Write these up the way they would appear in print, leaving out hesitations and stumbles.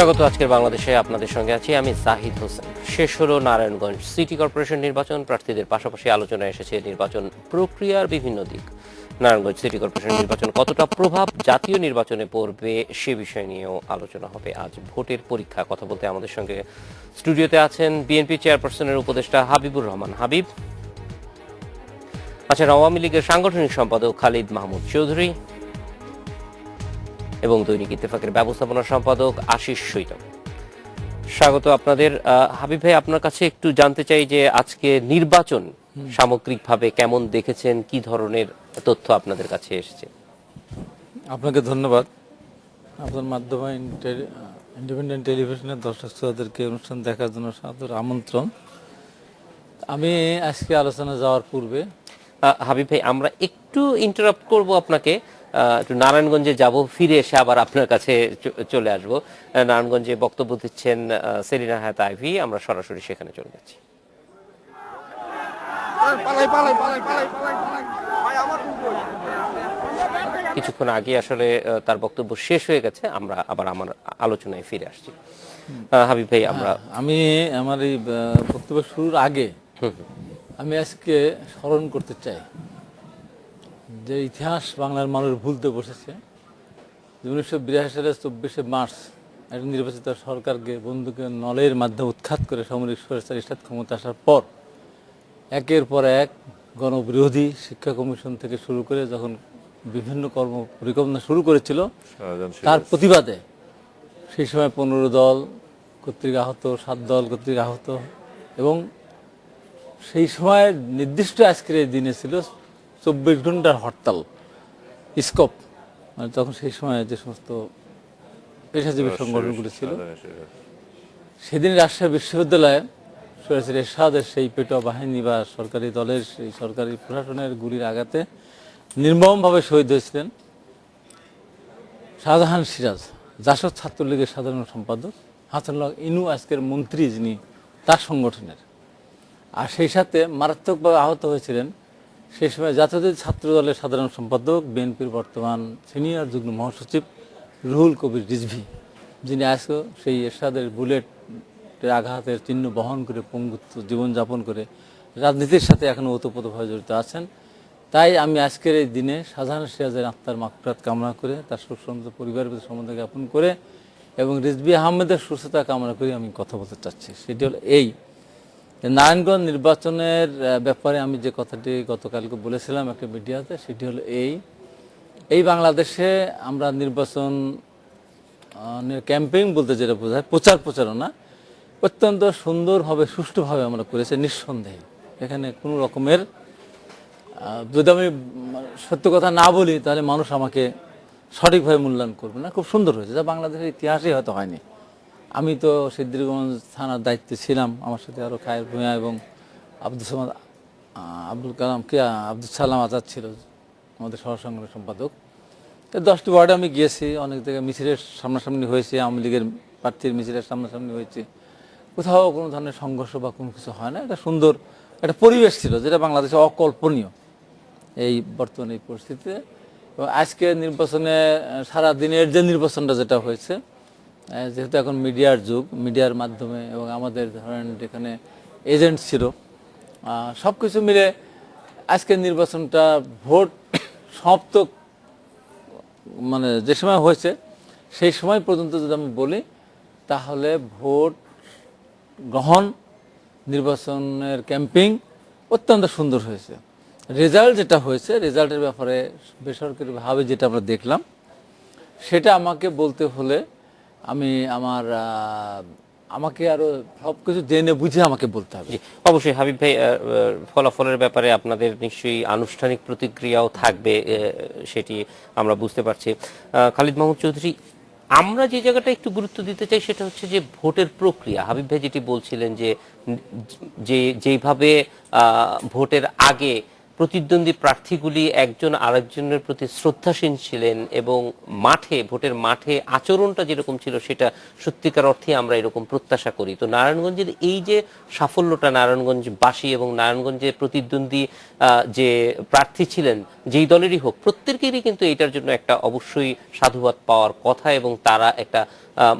স্বাগত। আজকের বাংলাদেশে আপনাদের সঙ্গে আছি আমি জাহিদ হোসেন। শেষ হলো নারায়ণগঞ্জ সিটি কর্পোরেশন নির্বাচন। প্রার্থীদের পাশাপাশি আলোচনায় এসেছে নির্বাচন প্রক্রিয়ার বিভিন্ন দিক। নারায়ণগঞ্জ সিটি কর্পোরেশন নির্বাচন কতটা প্রভাব জাতীয় নির্বাচনে পড়বে সে বিষয় নিয়েও আলোচনা হবে। আজ ভোটের পরীক্ষা। কথা বলতে আমাদের সঙ্গে স্টুডিওতে আছেন বিএনপি চেয়ারপারসনের উপদেষ্টা হাবিবুর রহমান হাবিব, আছেন আওয়ামী লীগের সাংগঠনিক সম্পাদক খালিদ মাহমুদ চৌধুরী এবং দৈনিক ইত্তেফাকের ব্যবস্থাপনা সম্পাদক আশিস সৈতম। স্বাগত আপনাদের। হাবিব ভাই, আপনার কাছে একটু জানতে চাই যে আজকে নির্বাচন সামগ্রিকভাবে কেমন দেখেছেন, কি ধরনের তথ্য আপনাদের কাছে এসেছে? আপনাকে ধন্যবাদ। আপনার মাধ্যমে ইন্ডিপেন্ডেন্ট টেলিভিশনের দর্শক শ্রোতাদেরকে অনুষ্ঠান দেখার জন্য সাদর আমন্ত্রণ। আমি আজকে আলোচনা যাওয়ার পূর্বে হাবিব ভাই, আমরা একটু ইন্টারাপ্ট করব আপনাকে, একটু নারায়ণগঞ্জে যাব, ফিরে এসে আবার আপনার কাছে চলে আসব। নারায়ণগঞ্জে বক্তব্য দিচ্ছেন সেলিনা হায়াত আইভি, আমরা সরাসরি সেখানে চলে যাচ্ছি। কিছুক্ষণ আগে আসলে তার বক্তব্য শেষ হয়ে গেছে, আমরা আবার আমার আলোচনায় ফিরে আসছি। হাবিব ভাই, আমি আমার এই বক্তব্য শুরুর আগে আমি আজকে স্মরণ করতে চাই যে ইতিহাস বাংলার মানুষ ভুলতে বসেছে। 1982 সালের 24শে মার্চ একটা নির্বাচিত সরকারকে বন্দুকের নলের মাধ্যমে উৎখাত করে সামরিক স্বৈরাচারী ক্ষমতা আসার পর একের পর এক গণবিরোধী শিক্ষা কমিশন থেকে শুরু করে যখন বিভিন্ন কর্ম পরিকল্পনা শুরু করেছিল, তার প্রতিবাদে সেই সময় 15 দল কর্তৃক আহত, 7 দল কর্তৃক আহত, এবং সেই সময় নির্দিষ্ট আজকের এই দিনে ছিল 24 ঘন্টার হরতাল স্কোপ। মানে তখন সেই সময় যে সমস্ত পেশাজীবী সংগঠনগুলি ছিল, সেদিন রাজশাহী বিশ্ববিদ্যালয়ে সৈয়দ এরশাদের সেই পেটোয়া বাহিনী বা সরকারি দলের সেই সরকারি প্রশাসনের গুলির আঘাতে নির্মমভাবে শহীদ হয়েছিলেন শাহজাহান সিরাজ, জাসদ ছাত্রলীগের সাধারণ সম্পাদক, হাসানুল্লাহ ইনু আজকের মন্ত্রী যিনি তার সংগঠনের। আর সেই সাথে মারাত্মকভাবে আহত হয়েছিলেন সেই সময় জাতীয় ছাত্র দলের সাধারণ সম্পাদক, বিএনপির বর্তমান সিনিয়র যুগ্ম মহাসচিব রুহুল কবির রিজভী, যিনি আজকে সেই এরশাদের বুলেটের আঘাতের চিহ্ন বহন করে পঙ্গুত্ব জীবনযাপন করে রাজনীতির সাথে এখনও ওতপ্রোতভাবে জড়িত আছেন। তাই আমি আজকের এই দিনে শাহজাহান সিরাজের আত্মার মাগফিরাত কামনা করে, তার সুসন্ত পরিবারের প্রতি সম্বন্ধে জ্ঞাপন করে এবং রিজভী আহমেদের সুস্থতা কামনা করে আমি কথা বলতে চাচ্ছি। সেটি হলো এই, নারায়ণগঞ্জ নির্বাচনের ব্যাপারে আমি যে কথাটি গতকালকে বলেছিলাম একটা মিডিয়াতে, সেটি হলো এই বাংলাদেশে আমরা নির্বাচন ক্যাম্পেইন বলতে যেটা বোঝায়, প্রচারণা অত্যন্ত সুন্দরভাবে সুষ্ঠুভাবে আমরা করেছি নিঃসন্দেহে। এখানে কোনো রকমের যদি আমি সত্য কথা না বলি তাহলে মানুষ আমাকে সঠিকভাবে মূল্যায়ন করবে না। খুব সুন্দর হয়েছে, যা বাংলাদেশের ইতিহাসেই হয়তো হয়নি। আমি তো সিদ্ধিরগঞ্জ থানার দায়িত্বে ছিলাম, আমার সাথে আরও খায়ের ভূঁইয়া এবং আব্দুল সালাম আজাদ ছিল আমাদের সহসংগঠনের সম্পাদক। 10টি ওয়ার্ডে আমি গিয়েছি, অনেক জায়গায় মিছিলের সামনাসামনি হয়েছে, আওয়ামী লীগের প্রার্থীর মিছিলের সামনাসামনি হয়েছে, কোথাও কোনো ধরনের সংঘর্ষ বা কোনো কিছু হয় না। এটা সুন্দর একটা পরিবেশ ছিল, যেটা বাংলাদেশে অকল্পনীয় এই বর্তমানে এই পরিস্থিতিতে। এবং আজকে নির্বাচনে সারা দিনের যে নির্বাচনটা যেটা হয়েছে, যেহেতু এখন মিডিয়ার যুগ, মিডিয়ার মাধ্যমে এবং আমাদের ধরেন যেখানে এজেন্ট ছিল, সব কিছু মিলে আজকের নির্বাচনটা ভোট সমাপ্ত মানে যে সময় হয়েছে সেই সময় পর্যন্ত যদি আমি বলি, তাহলে ভোট গ্রহণ, নির্বাচনের ক্যাম্পিং অত্যন্ত সুন্দর হয়েছে। রেজাল্ট যেটা হয়েছে, রেজাল্টের ব্যাপারে বেসরকারিভাবে যেটা আমরা দেখলাম, সেটা আমাকে বলতে হলে আমাকে আরো সব কিছু জেনে বুঝে আমাকে বলতে হবে। অবশ্যই হাবিব ভাই, ফলাফলের ব্যাপারে আপনাদের নিশ্চয়ই আনুষ্ঠানিক প্রতিক্রিয়াও থাকবে, সেটি আমরা বুঝতে পারছি। খালিদ মাহমুদ চৌধুরী, আমরা যে জায়গাটা একটু গুরুত্ব দিতে চাই সেটা হচ্ছে যে ভোটের প্রক্রিয়া। হাবিব ভাই যেটি বলছিলেন যে যেইভাবে ভোটের আগে প্রতিদ্বন্দ্বী প্রার্থীগুলি একজন আরেকজনের প্রতি শ্রদ্ধাশীল ছিলেন এবং ভোটের মাঠে আচরণটা যেরকম ছিল সেটা সত্যিকার অর্থে আমরা এরকম প্রত্যাশা করি। তো নারায়ণগঞ্জের এই যে সাফল্যটা, নারায়ণগঞ্জবাসী এবং নারায়ণগঞ্জের প্রতিদ্বন্দ্বী যে প্রার্থী ছিলেন যেই দলেরই হোক, প্রত্যেকেরই কিন্তু এটার জন্য একটা অবশ্যই সাধুবাদ পাওয়ার কথা এবং তারা একটা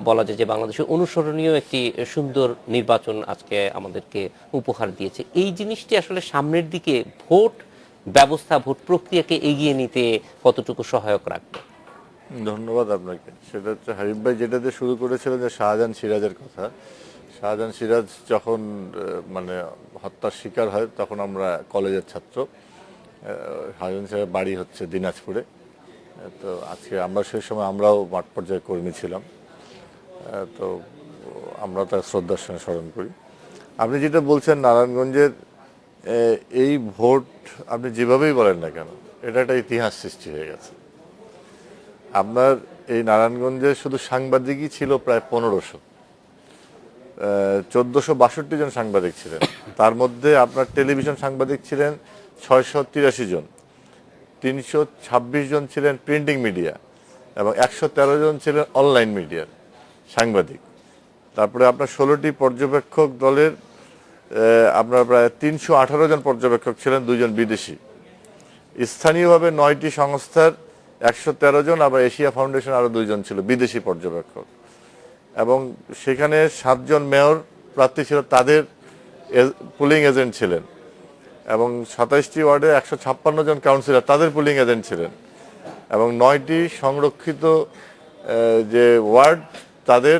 বলা যায় যে বাংলাদেশের অনুসরণীয় একটি সুন্দর নির্বাচন আজকে আমাদেরকে উপহার দিয়েছে। এই জিনিসটি আসলে সামনের দিকে ভোট ব্যবস্থা, ভোট প্রক্রিয়াকে এগিয়ে নিতে কতটুকু সহায়ক রাখবে? ধন্যবাদ আপনাকে। সেটা হচ্ছে হাবিব ভাই যেটা দিয়ে শুরু করেছিলেন যে শাহজাহান সিরাজের কথা। শাহজাহান সিরাজ যখন মানে হত্যার শিকার হয় তখন আমরা কলেজের ছাত্র। শাহজাহান সিরাজের বাড়ি হচ্ছে দিনাজপুরে। তো আজকে আমরা সেই সময় আমরাও মাঠ পর্যায়ে কর্মী ছিলাম। তো আমরা তার শ্রদ্ধার সঙ্গে স্মরণ করি। আপনি যেটা বলছেন নারায়ণগঞ্জের এই ভোট আপনি যেভাবেই বলেন না কেন এটা একটা ইতিহাস সৃষ্টি হয়ে গেছে। আপনার এই নারায়ণগঞ্জে শুধু সাংবাদিকই ছিল প্রায় 1500, 1462 জন সাংবাদিক ছিলেন। তার মধ্যে আপনার টেলিভিশন সাংবাদিক ছিলেন 683 জন, 326 জন ছিলেন প্রিন্টিং মিডিয়া এবং 113 জন ছিলেন অনলাইন মিডিয়ার সাংবাদিক। তারপরে আপনার 16টি পর্যবেক্ষক দলের আপনার প্রায় 318 জন পর্যবেক্ষক ছিলেন, 2 জন বিদেশি। স্থানীয়ভাবে 9টি সংস্থার 113 জন, আবার এশিয়া ফাউন্ডেশন আরো 2 জন ছিল বিদেশি পর্যবেক্ষক। এবং সেখানে 7 জন মেয়র প্রার্থী ছিল, তাদের পুলিং এজেন্ট ছিলেন। এবং 27টি ওয়ার্ডে 156 জন কাউন্সিলর, তাদের পুলিং এজেন্ট ছিলেন। এবং 9টি সংরক্ষিত যে ওয়ার্ড, তাদের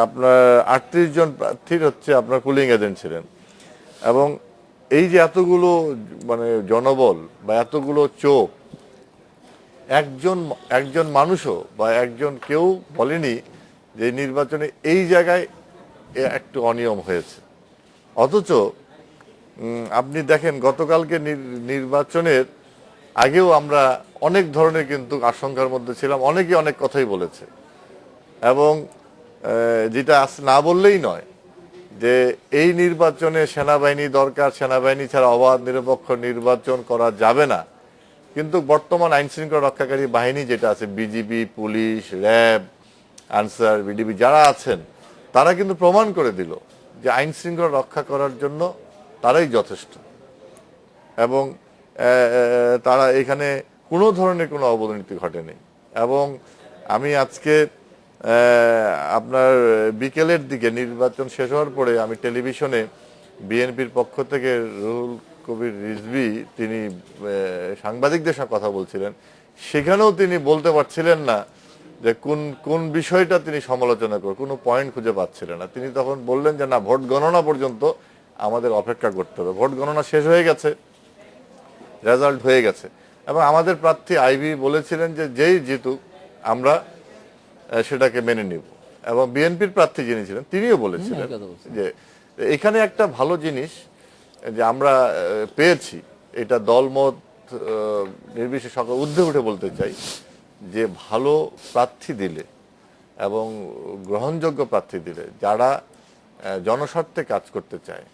আপনার 38 জন প্রার্থীর হচ্ছে আপনার পুলিং এজেন্ট ছিলেন। এবং এই যে এতগুলো মানে জনবল বা এতগুলো চোখ, একজন মানুষও বা কেউ বলেনি যে নির্বাচনে এই জায়গায় একটু অনিয়ম হয়েছে। অথচ আপনি দেখেন গতকালকে নির্বাচনের আগেও আমরা অনেক ধরনের কিন্তু আশঙ্কার মধ্যে ছিলাম, অনেকে অনেক কথাই বলেছে। এবং যেটা না বললেই নয় যে এই নির্বাচনে সেনাবাহিনী দরকার, সেনাবাহিনী ছাড়া অবাধ নিরপেক্ষ নির্বাচন করা যাবে না। কিন্তু বর্তমান আইন শৃঙ্খলা রক্ষাকারী বাহিনী যেটা আছে, BGB, police, RAB, answer, BDB যারা আছেন, তারা কিন্তু প্রমাণ করে দিল যে আইন শৃঙ্খলা রক্ষা করার জন্য তারাই যথেষ্ট। এবং তারা এখানে কোনো ধরনের কোনো অবনতি ঘটেনি। এবং আমি আজকে আপনার বিকেলের দিকে নির্বাচন শেষ হওয়ার পরে আমি টেলিভিশনে বিএনপির পক্ষ থেকে রুহুল কবির রিজভী তিনি সাংবাদিকদের সঙ্গে কথা বলছিলেন, সেখানেও তিনি বলতে পারছিলেন না যে কোন বিষয়টা তিনি সমালোচনা করবেন, কোনো পয়েন্ট খুঁজে পাচ্ছিলেন না। তিনি তখন বললেন যে না, ভোট গণনা পর্যন্ত আমাদের অপেক্ষা করতে হবে। ভোট গণনা শেষ হয়ে গেছে, রেজাল্ট হয়ে গেছে। এবং আমাদের প্রার্থী আইভি বলেছিলেন যে যেই জিতুক আমরা সেটাকে মেনে নিব। এবং বিএনপির প্রার্থী যিনি ছিলেন তিনিও বলেছিলেন যে এখানে একটা ভালো জিনিস যে আমরা পেয়েছি, এটা দলমত নির্বিশেষে সকল ঊর্ধ্বে উঠে বলতে চাই যে ভালো প্রার্থী দিলে এবং গ্রহণযোগ্য প্রার্থী দিলে, যারা জনস্বার্থে কাজ করতে চায়,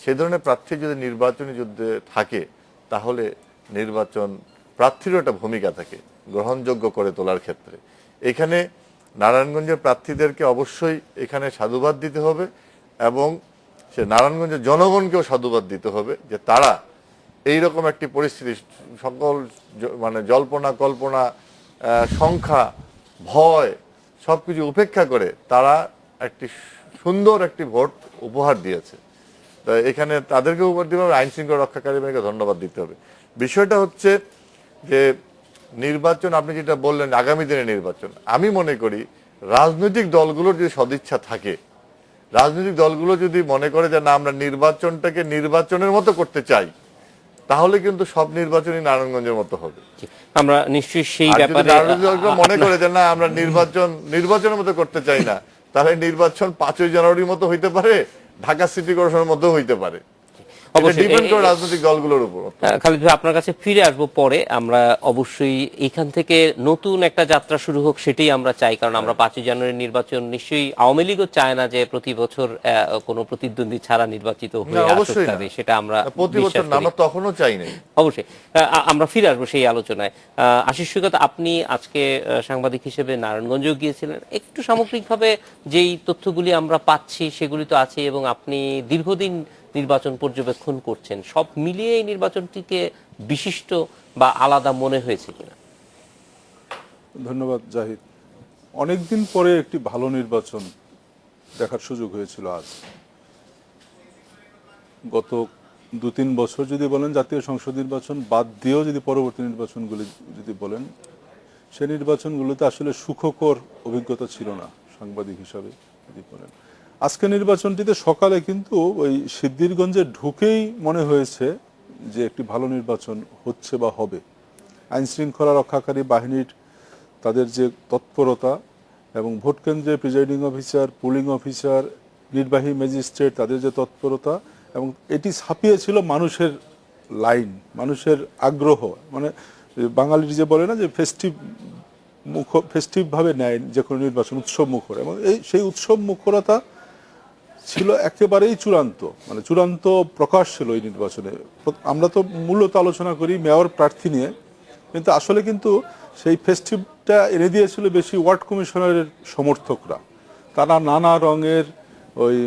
সে ধরনের প্রার্থী যদি নির্বাচনী যুদ্ধে থাকে, তাহলে নির্বাচন প্রার্থীরও একটা ভূমিকা থাকে গ্রহণযোগ্য করে তোলার ক্ষেত্রে। এখানে নারায়ণগঞ্জের প্রার্থীদেরকে অবশ্যই এখানে সাধুবাদ দিতে হবে এবং সে নারায়ণগঞ্জের জনগণকেও সাধুবাদ দিতে হবে যে তারা এইরকম একটি পরিস্থিতি, সকল মানে জল্পনা কল্পনা, সংখ্যা, ভয় সবকিছু উপেক্ষা করে তারা একটি সুন্দর একটি ভোট উপহার দিয়েছে। তো এখানে তাদেরকে উপহার দিতে হবে, আইন শৃঙ্খলা রক্ষাকারী বাহিনীকে ধন্যবাদ দিতে হবে। বিষয়টা হচ্ছে যে নির্বাচন, আপনি যেটা বললেন আগামী দিনে নির্বাচন, আমি মনে করি রাজনৈতিক দলগুলোর যদি সদিচ্ছা থাকে, রাজনৈতিক দলগুলো যদি মনে করে যে না আমরা নির্বাচনটাকে নির্বাচনের মতো করতে চাই, তাহলে কিন্তু সব নির্বাচনই নারায়ণগঞ্জের মতো হবে। আমরা নিশ্চয়ই সেই ব্যাপারে মনে করে যে না আমরা নির্বাচনের মতো করতে চাই না, তাহলে নির্বাচন 5ই জানুয়ারির মতো হইতে পারে, ঢাকা সিটি কর্পোরেশনের মতো হইতে পারে। রাজনৈতিক দলগুলোর উপর। খালিদ ভাই, আপনার কাছে ফিরে আসবো পরে। আমরা অবশ্যই এখান থেকে নতুন একটা যাত্রা শুরু হোক, সেটাই আমরা চাই। কারণ আমরা 5ই জানুয়ারি নির্বাচন নিশ্চয়ই আওয়ামী লীগও চায় না যে প্রতি বছর কোনো প্রতিদ্বন্দ্বী ছাড়া নির্বাচিত হয়ে আসুক তাদের, সেটা আমরা প্রতি বছর না, আমরা তখনও চাই না। অবশ্যই আমরা ফিরে আসবো সেই আলোচনায়। আশিস সৈকত, আপনি আজকে সাংবাদিক হিসেবে নারায়ণগঞ্জেও গিয়েছিলেন। একটু সামগ্রিকভাবে যেই তথ্যগুলি আমরা পাচ্ছি সেগুলি তো আছে, এবং আপনি দীর্ঘদিন নির্বাচন পর্যবেক্ষণ করছেন, সব মিলিয়ে এই নির্বাচনটিকে বিশিষ্ট বা আলাদা মনে হয়েছে কিনা? ধন্যবাদ জাহিদ। অনেকদিন পরে একটি ভালো নির্বাচন দেখার সুযোগ হয়েছিল আজ। গত 2-3 বছর যদি বলেন জাতীয় সংসদ নির্বাচন বাদ দিয়েও যদি পরবর্তী নির্বাচনগুলি যদি বলেন, সেই নির্বাচনগুলোতে আসলে সুখকর অভিজ্ঞতা ছিল না সাংবাদিক হিসাবে যদি বলেন। আজকে নির্বাচনটিতে সকালে কিন্তু ওই সিদ্ধিরগঞ্জে ঢুকেই মনে হয়েছে যে একটি ভালো নির্বাচন হচ্ছে বা হবে। আইন শৃঙ্খলা রক্ষাকারী বাহিনীর তাদের যে তৎপরতা এবং ভোট কেন্দ্রে প্রিজাইডিং অফিসার, পুলিং অফিসার, নির্বাহী ম্যাজিস্ট্রেট তাদের যে তৎপরতা, এবং এটি ছাপিয়েছিল মানুষের লাইন, মানুষের আগ্রহ। মানে বাঙালির যে বলে না যে ফেস্টিভভাবে নেয় যে কোনো নির্বাচন উৎসব মুখর, এবং সেই উৎসব মুখরতা ছিল একেবারেই চূড়ান্ত, মানে চূড়ান্ত প্রকাশ ছিল এই নির্বাচনে। আমরা তো মূলত আলোচনা করি মেয়র প্রার্থী নিয়ে, কিন্তু আসলে কিন্তু সেই ফেস্টিভটা এনে দিয়েছিল বেশি ওয়ার্ড কমিশনারের সমর্থকরা। তারা নানা রঙের ওই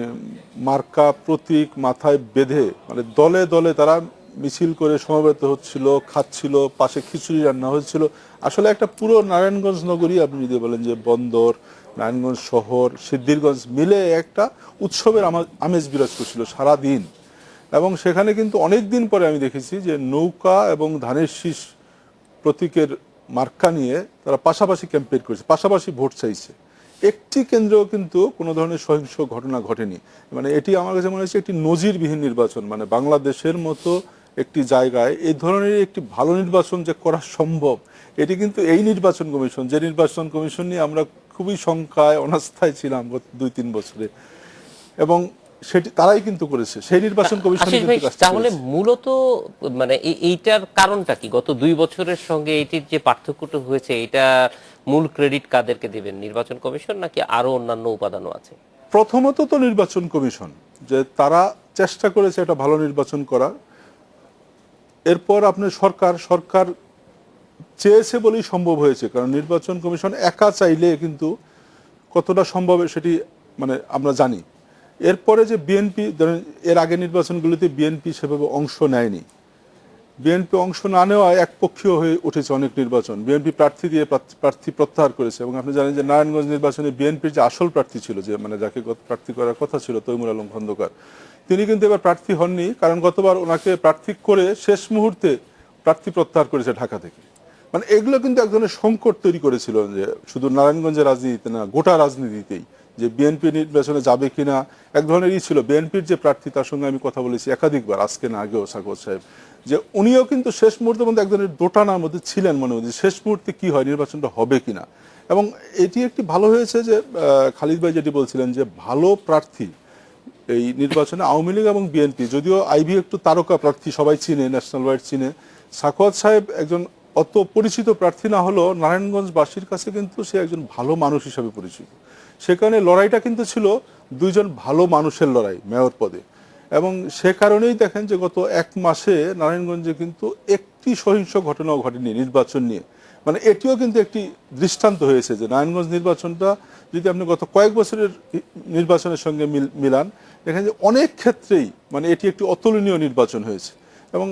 মার্কা প্রতীক মাথায় বেঁধে, মানে দলে দলে তারা মিছিল করে সমবেত হচ্ছিল, খাচ্ছিল, পাশে খিচুড়ি রান্না হচ্ছিল। আসলে একটা পুরো নারায়ণগঞ্জ নগরী, আপনি যদি বলেন যে বন্দর, নারায়ণগঞ্জ শহর, সিদ্ধিরগঞ্জ মিলে একটা উৎসবের আমেজ বিরাজ করছিল সারাদিন। এবং সেখানে কিন্তু অনেক দিন পরে আমি দেখেছি যে নৌকা এবং ধানের শীষ প্রতীকের মার্কা নিয়ে তারা পাশাপাশি ক্যাম্পেইন করেছে, পাশাপাশি ভোট চাইছে। একটি কেন্দ্রেও কিন্তু কোনো ধরনের সহিংস ঘটনা ঘটেনি। মানে এটি আমার কাছে মনে হচ্ছে একটি নজিরবিহীন নির্বাচন। মানে বাংলাদেশের মতো একটি জায়গায় এই ধরনের একটি ভালো নির্বাচন যে করা সম্ভব, এটি কিন্তু এই নির্বাচন কমিশন, যে নির্বাচন কমিশন নিয়ে আমরা খুবই শঙ্কায় অনাস্থায় ছিলাম গত 2-3 বছরে, এবং সেটি তারাই কিন্তু করেছে। সেই নির্বাচন কমিশন আশিস ভাই, তাহলে মূলত মানে এইটার কারণটা কি? গত 2 বছরের সঙ্গে এইটির যে পার্থক্যটা হয়েছে, এটা মূল ক্রেডিট কাদেরকে দিবেন, নির্বাচন কমিশন নাকি আরো অন্যান্য উপাদানও আছে? প্রথমত তো নির্বাচন কমিশন, যে তারা চেষ্টা করেছে একটা ভালো নির্বাচন করা। এরপর আপনার সরকার চেয়েছে বলেই সম্ভব হয়েছে, কারণ নির্বাচন কমিশন একা চাইলে কিন্তু কতটা সম্ভব সেটি মানে আমরা জানি। এরপরে যে বিএনপি, এর আগে নির্বাচনগুলিতে বিএনপি সেভাবে অংশ নেয়নি। বিএনপি অংশ না নেওয়া একপক্ষীয় হয়ে উঠেছে অনেক নির্বাচন। বিএনপি প্রার্থী দিয়ে প্রার্থী প্রত্যাহার করেছে, এবং আপনি জানেন যে নারায়ণগঞ্জ নির্বাচনে বিএনপির যে আসল প্রার্থী ছিল, যে মানে যাকে প্রার্থী করার কথা ছিল, তৈমুর আলম খন্দকার, তিনি কিন্তু এবার প্রার্থী হননি। কারণ গতবার ওনাকে প্রার্থী করে শেষ মুহূর্তে প্রার্থী প্রত্যাহার করেছে ঢাকা থেকে। মানে এগুলো কিন্তু এক ধরনের সংকট তৈরি করেছিল, যে শুধু নারায়ণগঞ্জের রাজনীতিতে না, গোটা রাজনীতিতেই, যে বিএনপি নির্বাচনে যাবে কিনা এক ধরনের ছিল। বিএনপির যে প্রার্থী, তার সঙ্গে আমি কথা বলেছি একাধিকবার, আজকে না আগেও, সাকোয়াত সাহেব, যে উনিও কিন্তু শেষ মুহূর্তের মধ্যে এক ধরনের দোটানার মধ্যে ছিলেন, মনে হচ্ছে শেষ মুহূর্তে কি হয়, নির্বাচনটা হবে কিনা। এবং এটি একটি ভালো হয়েছে যে খালিদ ভাই যেটি বলছিলেন যে ভালো প্রার্থী এই নির্বাচনে আওয়ামী লীগ এবং বিএনপি, যদিও আইভি একটু তারকা প্রার্থী, সবাই চিনে, ন্যাশনাল ওয়াইড চিনে, সাকোয়াত সাহেব একজন অত পরিচিত প্রার্থী না হলেও নারায়ণগঞ্জবাসীর কাছে কিন্তু সে একজন ভালো মানুষ হিসাবে পরিচিত। সেখানে লড়াইটা কিন্তু ছিল দুইজন ভালো মানুষের লড়াই মেয়র পদে, এবং সে কারণেই দেখেন যে গত 1 মাসে নারায়ণগঞ্জে কিন্তু একটি সহিংস ঘটনাও ঘটেনি নির্বাচন নিয়ে। মানে এটিও কিন্তু একটি দৃষ্টান্ত হয়েছে যে নারায়ণগঞ্জ নির্বাচনটা যদি আপনি গত কয়েক বছরের নির্বাচনের সঙ্গে মিলান, দেখেন যে অনেক ক্ষেত্রেই মানে এটি একটি অতুলনীয় নির্বাচন হয়েছে। এবং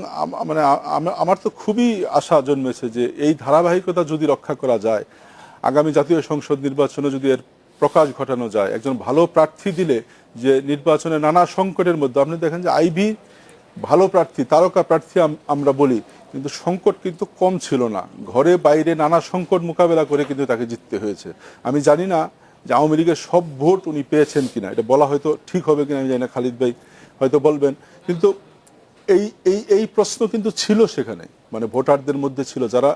মানে আমার তো খুবই আশা জন্মেছে যে এই ধারাবাহিকতা যদি রক্ষা করা যায়, আগামী জাতীয় সংসদ নির্বাচনে যদি এর প্রকাশ ঘটানো যায়, একজন ভালো প্রার্থী দিলে যে নির্বাচনে নানা সংকটের মধ্যে, আপনি দেখেন যে আইভি ভালো প্রার্থী, তারকা প্রার্থী আমরা বলি, কিন্তু সংকট কিন্তু কম ছিল না। ঘরে বাইরে নানা সংকট মোকাবেলা করে কিন্তু তাকে জিততে হয়েছে। আমি জানি না যে আওয়ামী লীগের সব ভোট উনি পেয়েছেন কিনা, এটা বলা হয়তো ঠিক হবে কিনা আমি জানি না, খালিদ ভাই হয়তো বলবেন, কিন্তু এই প্রশ্ন কিন্তু ছিল সেখানে, মানে ভোটারদের মধ্যে ছিল, যারা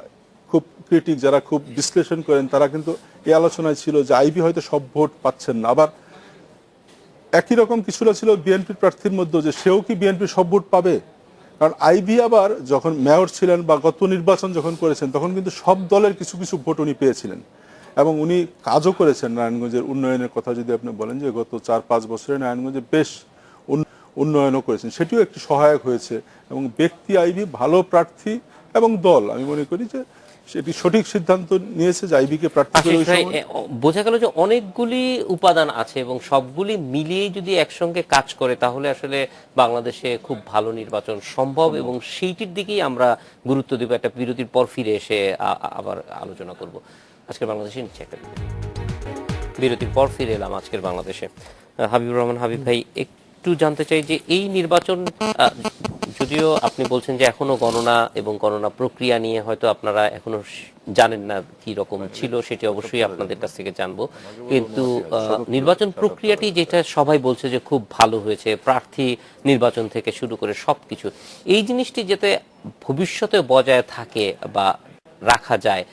খুব ক্রিটিক, যারা খুব বিশ্লেষণ করেন, তারা কিন্তু এই আলোচনায় ছিল যে আইভি হয়তো সব ভোট পাচ্ছেন না। আবার একই রকম কিছুটা ছিল বিএনপির প্রার্থীর মধ্যে, যে সেও কি বিএনপি সব ভোট পাবে। কারণ আইভি আবার যখন মেয়র ছিলেন বা গত নির্বাচন যখন করেছেন, তখন কিন্তু সব দলের কিছু কিছু ভোট উনি পেয়েছিলেন, এবং উনি কাজও করেছেন। নারায়ণগঞ্জের উন্নয়নের কথা যদি আপনি বলেন, যে গত 4-5 বছরে নারায়ণগঞ্জে বেশ উন্নয়নও করেছেন, সেটিও একটি সহায়ক হয়েছে। এবং ব্যক্তি আইভি, ভালো প্রার্থী এবং দল, আমি মনে করি যে সেটি সঠিক সিদ্ধান্ত নিয়েছে যে আইবিকে প্রার্থী করে। বোঝা গেল যে অনেকগুলি উপাদান আছে এবং সবগুলি মিলিয়ে যদি একসঙ্গে কাজ করে, তাহলে আসলে বাংলাদেশে খুব ভালো নির্বাচন সম্ভব, এবং সেইটির দিকেই আমরা গুরুত্ব দেব। একটা বিরতির পর ফিরে এসে আবার আলোচনা করব। আজকে বাংলাদেশে নিচ্ছে একটা বিরতি। বিরতির পর ফিরে এলাম আজকের বাংলাদেশে। হাবিবুর রহমান হাবিব ভাই, একটু জানতে চাই যে এই নির্বাচন, যদিও আপনি বলছেন যে এখনো গণনা এবং গণনা প্রক্রিয়া নিয়ে হয়তো আপনারা এখনো জানেন না কি রকম ছিল, সেটি অবশ্যই আপনাদের কাছ থেকে জানবো, কিন্তু নির্বাচন প্রক্রিয়াটি যেটা সবাই বলছে যে খুব ভালো হয়েছে, প্রার্থী নির্বাচন থেকে শুরু করে সবকিছু, এই জিনিসটি যাতে ভবিষ্যতে বজায় থাকে বা রাখা যায়,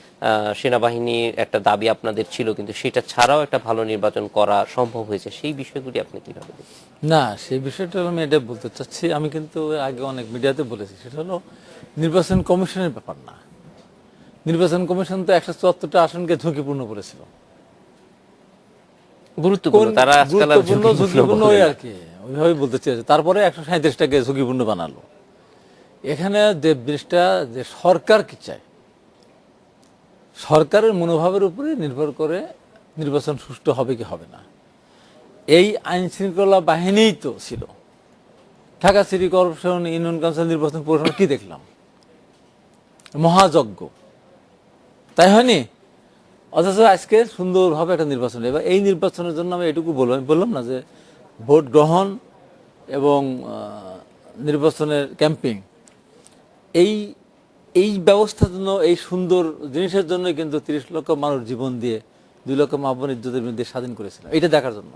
সেনাবাহিনীর একটা দাবি আপনাদের ছিল, কিন্তু সেটা ছাড়াও একটা ভালো নির্বাচন করা সম্ভব হয়েছে, সেই বিষয়গুলি আপনি কিভাবে দেখেন? না, সেই বিষয়টা আমি এটা বলতে চাচ্ছি, আমি কিন্তু আগে অনেক মিডিয়াতে বলেছি, সেটা হলো নির্বাচন কমিশনের ব্যাপার না। নির্বাচন কমিশন তো 174টা আসনকে ঝুঁকিপূর্ণ করেছিল। গুরুত্বপূর্ণ, তারা আজকাল আর ঝুঁকিপূর্ণ ওই আর কি, ওইভাবে বলতে চেয়েছে। তারপরে 137টাকে ঝুঁকিপূর্ণ বানালো। এখানে যে জিনিসটা, যে সরকার কি চায়, সরকারের মনোভাবের উপরে নির্ভর করে নির্বাচন সুষ্ঠু হবে কি হবে না। এই আইন শৃঙ্খলা বাহিনীই তো ছিল। Dhaka city corporation, union council নির্বাচন পরিচালনা কি দেখলাম? মহাযজ্ঞ, তাই হয়নি? অথচ আজকে সুন্দরভাবে একটা নির্বাচন। এবার এই নির্বাচনের জন্য আমি এটুকু বললাম, আমি বললাম না যে ভোট গ্রহণ এবং নির্বাচনের ক্যাম্পিং, এই ব্যবস্থার জন্য, এই সুন্দর জিনিসের জন্য কিন্তু 30 লক্ষ মানুষ জীবন দিয়ে 2 লক্ষ মা বোন ইজ্জতের বিরুদ্ধে স্বাধীন করেছিল, এটা দেখার জন্য।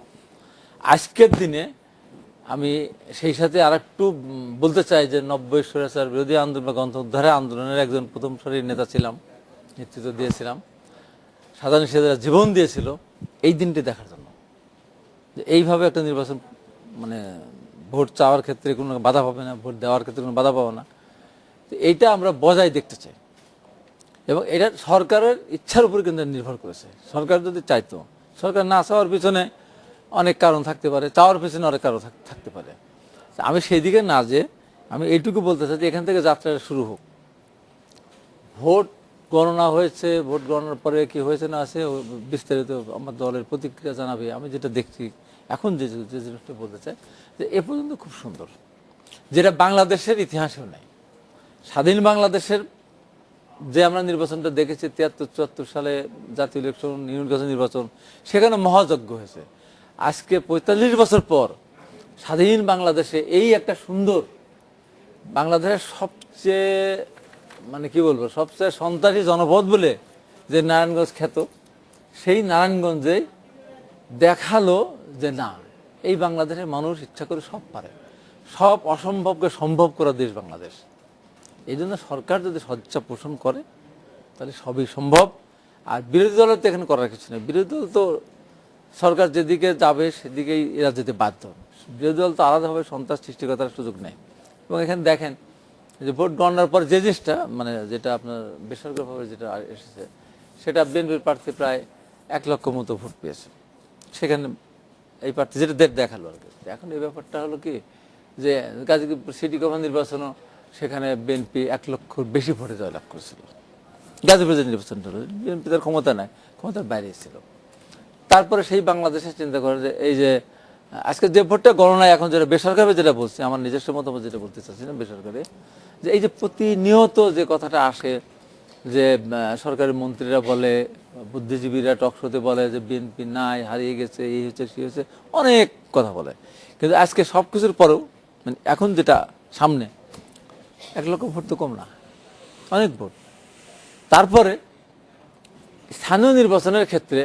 আজকের দিনে আমি সেই সাথে আরেকটু বলতে চাই যে 90 স্বৈরাচার বিরোধী আন্দোলন বা গণ উদ্ধারের আন্দোলনের একজন প্রথম সারির নেতা ছিলাম, নেতৃত্ব দিয়েছিলাম, সাধারণ হিসেবে জীবন দিয়েছিল এই দিনটি দেখার জন্য, যে এইভাবে একটা নির্বাচন, মানে ভোট চাওয়ার ক্ষেত্রে কোনো বাধা পাবে না, ভোট দেওয়ার ক্ষেত্রে কোনো বাধা পাবে না। তো এইটা আমরা বজায় দেখতে চাই, এবং এটা সরকারের ইচ্ছার উপর কিন্তু নির্ভর করেছে। সরকার যদি চাইতো, সরকার না চাওয়ার পিছনে অনেক কারণ থাকতে পারে, চাওয়ার পিছনে অনেক কারণ থাকতে পারে। আমি সেই দিকে না, যে আমি এইটুকু বলতে চাই যে এখান থেকে যাত্রাটা শুরু হোক। ভোট গণনা হয়েছে, ভোট গণনার পরে কি হয়েছে না আছে বিস্তারিত আমার দলের প্রতিক্রিয়া জানাবে। আমি যেটা দেখছি এখন, যে জিনিসটা বলতে চাই, যে এ পর্যন্ত খুব সুন্দর, যেটা বাংলাদেশের ইতিহাসেও নেই। স্বাধীন বাংলাদেশের যে আমরা নির্বাচনটা দেখেছি 73-74 সালে জাতীয় ইলেকশন, ইউনিয়ন কাউন্সিল নির্বাচন, সেখানে মহাযজ্ঞ হয়েছে। আজকে 45 বছর পর স্বাধীন বাংলাদেশে এই একটা সুন্দর, বাংলাদেশের সবচেয়ে, মানে কি বলবো, সবচেয়ে সন্ত্রাসী জনপদ বলে যে নারায়ণগঞ্জ খ্যাত, সেই নারায়ণগঞ্জে দেখালো যে না, এই বাংলাদেশের মানুষ ইচ্ছা করে সব পারে, সব অসম্ভবকে সম্ভব করা দেশ বাংলাদেশ। এই জন্য সরকার যদি সদিচ্ছা পোষণ করে তাহলে সবই সম্ভব। আর বিরোধী দলের তো এখানে করার কিছু নেই। বিরোধী দল তো সরকার যেদিকে যাবে সেদিকেই এরা যেতে বাধ্য। বিরোধী দল তো আলাদাভাবে সন্ত্রাস সৃষ্টি করার সুযোগ নেই। এবং এখানে দেখেন যে ভোট গণনার পর যে জিনিসটা, মানে যেটা আপনার বেসরকারিভাবে যেটা এসেছে, সেটা বিএনপির প্রার্থী প্রায় 1 লক্ষ মতো ভোট পেয়েছে। সেখানে এই প্রার্থী যেটা দেখালো আর কি। এখন এই ব্যাপারটা হলো কি, যে গাজীপুর সিটি কর্পোরেশন নির্বাচনও সেখানে বিএনপি 1 লক্ষর বেশি ভোটে জয়লাভ করেছিল। গাজীপুর যে নির্বাচনটা হলো, বিএনপি তার ক্ষমতা নাই, ক্ষমতার বাইরে ছিল। তারপরে সেই বাংলাদেশে চিন্তা করে যে এই যে আজকে যে ভোটটা গণনায় এখন যেটা বেসরকারি, যেটা বলছি, আমার নিজস্ব মতামত যেটা বলতে চাচ্ছি না, বেসরকারি, যে এই যে প্রতিনিয়ত যে কথাটা আসে, যে সরকারি মন্ত্রীরা বলে, বুদ্ধিজীবীরা টকশোতে বলে যে বিএনপি নাই, হারিয়ে গেছে, এই হচ্ছে সেই হচ্ছে, অনেক কথা বলে। কিন্তু আজকে সব কিছুর পরেও, মানে এখন যেটা সামনে, 1 লক্ষ ভোট তো কম না, অনেক ভোট। তারপরে স্থানীয় নির্বাচনের ক্ষেত্রে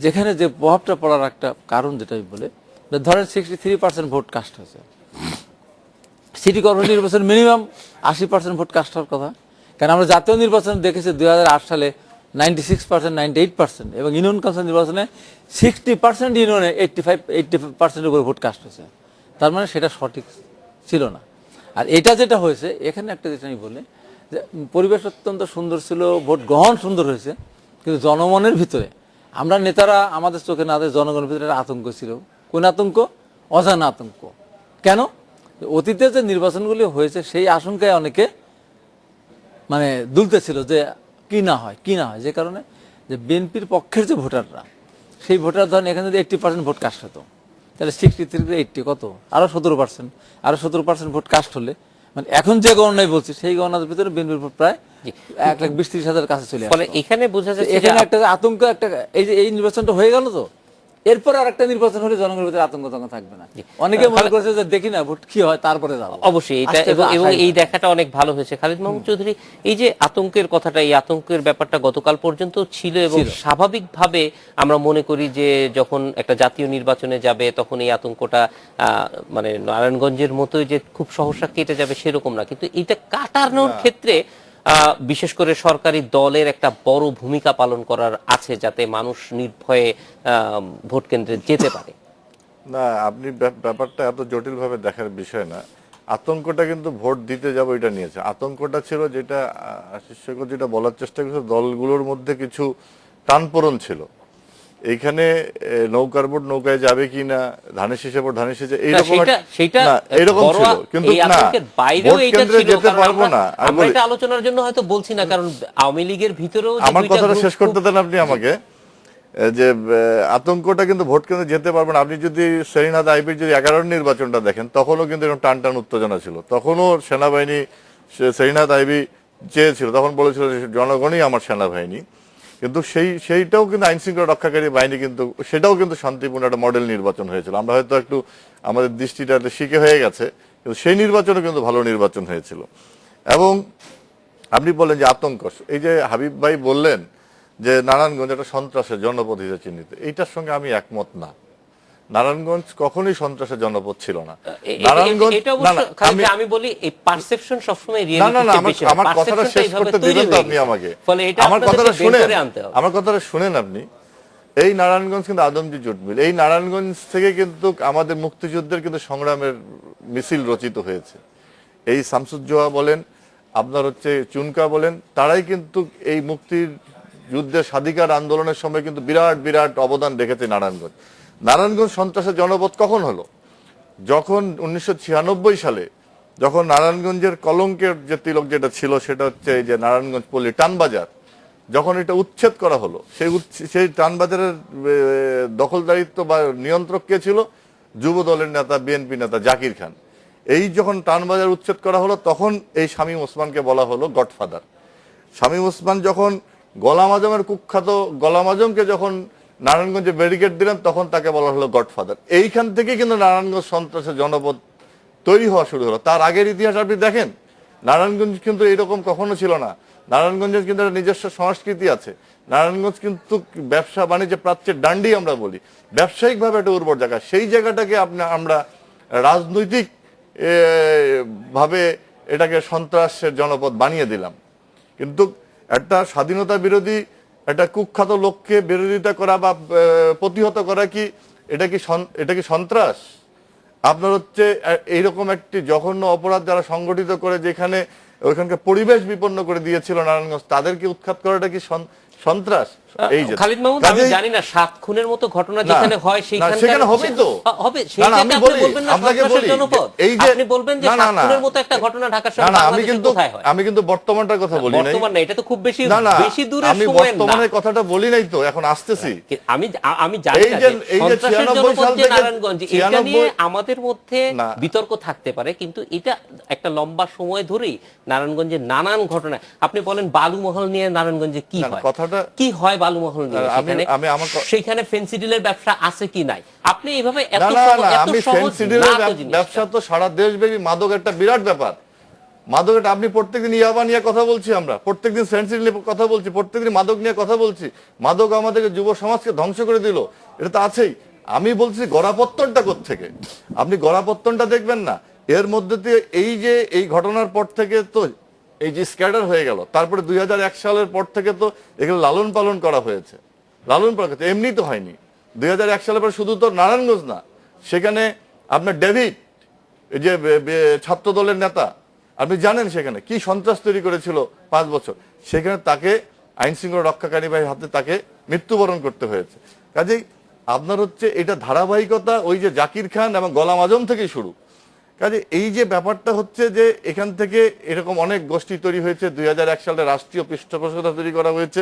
যেখানে যে প্রভাবটা পড়ার একটা কারণ, যেটা আমি বলে, ধরেন 63% ভোট কাস্ট হয়েছে। সিটি কর্পোরেশন নির্বাচন মিনিমাম 80% ভোট কাস্ট হওয়ার কথা। কারণ আমরা জাতীয় নির্বাচন দেখেছি 2008 সালে 96%, 98%, এবং ইউনিয়ন কাউন্সিল নির্বাচনে 60% ইউনিয়নে 80% উপরে ভোট কাস্ট হয়েছে। তার মানে সেটা সঠিক ছিল না। আর এটা যেটা হয়েছে, এখানে একটা যেটা আমি বলি, যে পরিবেশ অত্যন্ত সুন্দর ছিল, ভোট গ্রহণ সুন্দর হয়েছে, কিন্তু জনমনের ভিতরে, আমরা নেতারা আমাদের চোখে না দেখে জনগণের ভিতরে একটা আতঙ্ক ছিল। কোন আতঙ্ক? অজানা আতঙ্ক। কেন? অতীতে যে নির্বাচনগুলি হয়েছে সেই আশঙ্কায় অনেকে মানে দুলতেছিল যে কি না হয়, কি না হয়, যে কারণে যে বিএনপির পক্ষের যে ভোটাররা, সেই ভোটার ধরেন এখানে যদি 80% ভোট কাস্ট হতো, তাহলে 63 থেকে 80 কত, আরও 17%, আরও 17% ভোট কাস্ট হলে মানে এখন যে গণনায় বলছি সেই গণনার ভিতরে বিএনপির উপর প্রায় 1,20,000-30,000 কাছে চলে আসে। ফলে এখানে বোঝা যাচ্ছে যে এখানে একটা আতঙ্ক, একটা এই যে এই নির্বাচনটা হয়ে গেল, তো এরপর আর একটা নির্বাচন হলে জনগণের ভিতরে আতঙ্ক তখন থাকবে না। অনেকে মনে করছে যে দেখি না ভোট কি হয় তারপরে যাবো। অবশ্যই এটা আস্তে এবং আস্তে এবং আশায় এই দেখাটা অনেক ভালো হয়েছে। খালিদ মাহমুদ চৌধুরী, এই যে আতঙ্কের কথাটা, এই আতঙ্কের ব্যাপারটা গতকাল পর্যন্ত ছিল এবং স্বাভাবিকভাবে আমরা মনে করি যে যখন একটা জাতীয় নির্বাচনে যাবে তখন এই আতঙ্কটা মানে নারায়ণগঞ্জের মতোই যে খুব সহসা কেটে যাবে সেরকম না, কিন্তু এটা কাটানোর ক্ষেত্রে বিশেষ করে সরকারি দলের একটা বড় ভূমিকা পালন করার আছে, যাতে মানুষ নির্ভয়ে ভোট কেন্দ্রে যেতে পারে। না, আপনি ব্যাপারটা এত জটিল ভাবে দেখার বিষয় না। আতঙ্কটা কিন্তু ভোট দিতে যাবো এটা নিয়েছে। আতঙ্কটা ছিল যেটা আশিস শেখর যেটা বলার চেষ্টা করছে, দলগুলোর মধ্যে কিছু টানপোড়েন ছিল। এইখানে নৌকার ভোট নৌকায় যাবে কিনা, ধানের শীষে ভোট ধানের শীষে এইরকম এরকম ছিল, কিন্তু না ভোট কেন্দ্রে যেতে পারবো না। আমরা এটা আলোচনার জন্য হয়তো বলছি না, কারণ আওয়ামী লীগের ভিতরেও আমার কথাটা শেষ করতে দেন আপনি আমাকে। যে আতঙ্কটা কিন্তু ভোট কেন্দ্রে যেতে পারবেন। আপনি যদি সেরিনাথ আইবির যদি 11 নির্বাচনটা দেখেন, তখনও কিন্তু এরকম টান টান উত্তেজনা ছিল। তখনও সেনাবাহিনী সেরিনাথ আইবি চেয়েছিল, তখন বলেছিল জনগণই আমার সেনাবাহিনী, কিন্তু সেইটাও কিন্তু আইন শৃঙ্খলা রক্ষাকারী বাহিনী, কিন্তু সেটাও কিন্তু শান্তিপূর্ণ একটা মডেল নির্বাচন হয়েছিল। আমরা হয়তো একটু আমাদের দৃষ্টিটা শিখে হয়ে গেছে, কিন্তু সেই নির্বাচনও কিন্তু ভালো নির্বাচন হয়েছিল। এবং আপনি বললেন যে আতঙ্ক, এই যে হাবিব ভাই বললেন যে নারায়ণগঞ্জ একটা সন্ত্রাসের জনপদ হিসেবে চিহ্নিত, এইটার সঙ্গে আমি একমত না। নারায়ণগঞ্জ কখনোই সন্ত্রাসের জনপদ ছিল না। নারায়ণগঞ্জ আমি বলি এই পারসেপশন সবসময় না না না, আমার কথাটা শেষ করতে দিবেন তো আপনি আমাকে। আমার কথাটা শুনেন, আমার কথাটা শুনেন আপনি। এই নারায়ণগঞ্জ কিন্তু আদমজি জুট মিল, এই নারায়ণগঞ্জ থেকে কিন্তু আমাদের মুক্তিযুদ্ধের কিন্তু সংগ্রামের মিছিল রচিত হয়েছে। এই শামসুজ্জোহা বলেন, আপনার হচ্ছে চুনকা বলেন, তারাই কিন্তু এই মুক্তির যুদ্ধের স্বাধিকার আন্দোলনের সময় কিন্তু বিরাট বিরাট অবদান রেখেছে নারায়ণগঞ্জ। নারায়ণগঞ্জ সন্ত্রাসের জনপদ কখন হলো? যখন 1996 সালে যখন নারায়ণগঞ্জের কলঙ্কের যে তিলক যেটা ছিল, সেটা হচ্ছে এই যে নারায়ণগঞ্জ পল্লী টানবাজার, যখন এটা উচ্ছেদ করা হলো, সেই টানবাজারের দখলদারিত্ব বা নিয়ন্ত্রক কে ছিল? যুব দলের নেতা, বিএনপি নেতা জাকির খান। এই যখন টানবাজার উচ্ছেদ করা হলো, তখন এই শামীম ওসমানকে বলা হলো গডফাদার। শামীম ওসমান যখন গোলাম আজমের কুখ্যাত গোলাম আজমকে যখন নারায়ণগঞ্জে ব্যারিকেড দিলেন, তখন তাকে বলা হলো গডফাদার। এইখান থেকে কিন্তু নারায়ণগঞ্জ সন্ত্রাসের জনপদ তৈরি হওয়া শুরু হলো। তার আগের ইতিহাস আপনি দেখেন, নারায়ণগঞ্জ কিন্তু এরকম কখনো ছিল না। নারায়ণগঞ্জের কিন্তু একটা নিজস্ব সংস্কৃতি আছে। নারায়ণগঞ্জ কিন্তু ব্যবসা বাণিজ্য প্রাচ্যের ডান্ডি আমরা বলি, ব্যবসায়িকভাবে একটা উর্বর জায়গা। সেই জায়গাটাকে আমরা রাজনৈতিক ভাবে এটাকে সন্ত্রাসের জনপদ বানিয়ে দিলাম। কিন্তু একটা স্বাধীনতা বিরোধী একটা কুখ্যাত লোককে বিরোধিতা করা বা প্রতিহত করা কি এটা কি সন্ত্রাস? আপনার হচ্ছে এইরকম একটি জঘন্য অপরাধ যারা সংগঠিত করে, যেখানে ওইখানকার পরিবেশ বিপন্ন করে দিয়েছিল নারায়ণগঞ্জ, তাদেরকে উৎখাত করাটা কি সন্ত্রাস? এই যে খালিদ মাহমুদ, আমি জানি না 7 খুনের মতো ঘটনা যেখানে হয় সেখানে হবে তো হবে, সেটাকে আপনি বলবেন না সন্ত্রাসের জনপদ? আপনি বলবেন যে 7 খুনের মতো একটা ঘটনা ঢাকার শহরে বাংলাদেশে কোথায় হয়? আমি কিন্তু বর্তমানটার কথা বলি নাই। বর্তমান না, এটা তো খুব বেশি দূরের আমি সময় না। বর্তমানের কথাটা বলি নাই তো, এখন আসতেছি। আমি জানি না সন্ত্রাসের জনপদ যে নারায়ণগঞ্জ, এটা নিয়ে আমাদের মধ্যে বিতর্ক থাকতে পারে, কিন্তু এটা একটা লম্বা সময় ধরেই নারায়ণগঞ্জের নানান ঘটনা। আপনি বলেন বালুমহল নিয়ে নারায়ণগঞ্জে কি হয়, কি হয় বালুমহল নিয়ে, সেখানে ফেন্সিডিলের ব্যবসা আছে কি নাই, আপনি এইভাবে এত সহজ ব্যবসা তো সারা দেশব্যাপী মাদক একটা বিরাট ব্যাপার। মাদক এটা আপনি প্রত্যেকদিন ইয়াবা নিয়ে কথা বলছি, আমরা প্রত্যেকদিন ফেন্সিডিল নিয়ে কথা বলছি, প্রত্যেকদিন মাদক নিয়ে কথা বলছি। মাদক আমাদেরকে যুব সমাজকে ধ্বংস করে দিল, এটা তো আছেই। আমি বলছি গড়াপত্তনটা কোত্থেকে? আপনি গড়াপত্তনটা দেখবেন না। এর মধ্যে দিয়ে এই ঘটনার পর থেকে তো এই যে স্ক্যাটার হয়ে গেল, তারপরে 2001 সালের পর থেকে তো এগুলো লালন পালন করা হয়েছে। লালন পালন এমনি তো হয়নি। 2001 সালের পর শুধু তো নারায়ণগঞ্জ না, সেখানে আপনার ডেভিড, এই যে ছাত্র দলের নেতা, আপনি জানেন সেখানে কি সন্ত্রাস তৈরি করেছিল 5 বছর। সেখানে তাকে আইন শৃঙ্খলা রক্ষাকারী বাহিনীর হাতে তাকে মৃত্যুবরণ করতে হয়েছে। কাজেই আপনার হচ্ছে এটা ধারাবাহিকতা ওই যে জাকির খান এবং গোলাম আজম থেকেই শুরু। কাজে এই যে ব্যাপারটা হচ্ছে যে এখান থেকে এরকম অনেক গোষ্ঠী তৈরি হয়েছে। 2001 সালে রাষ্ট্রীয় পৃষ্ঠপোষকতা তৈরি করা হয়েছে।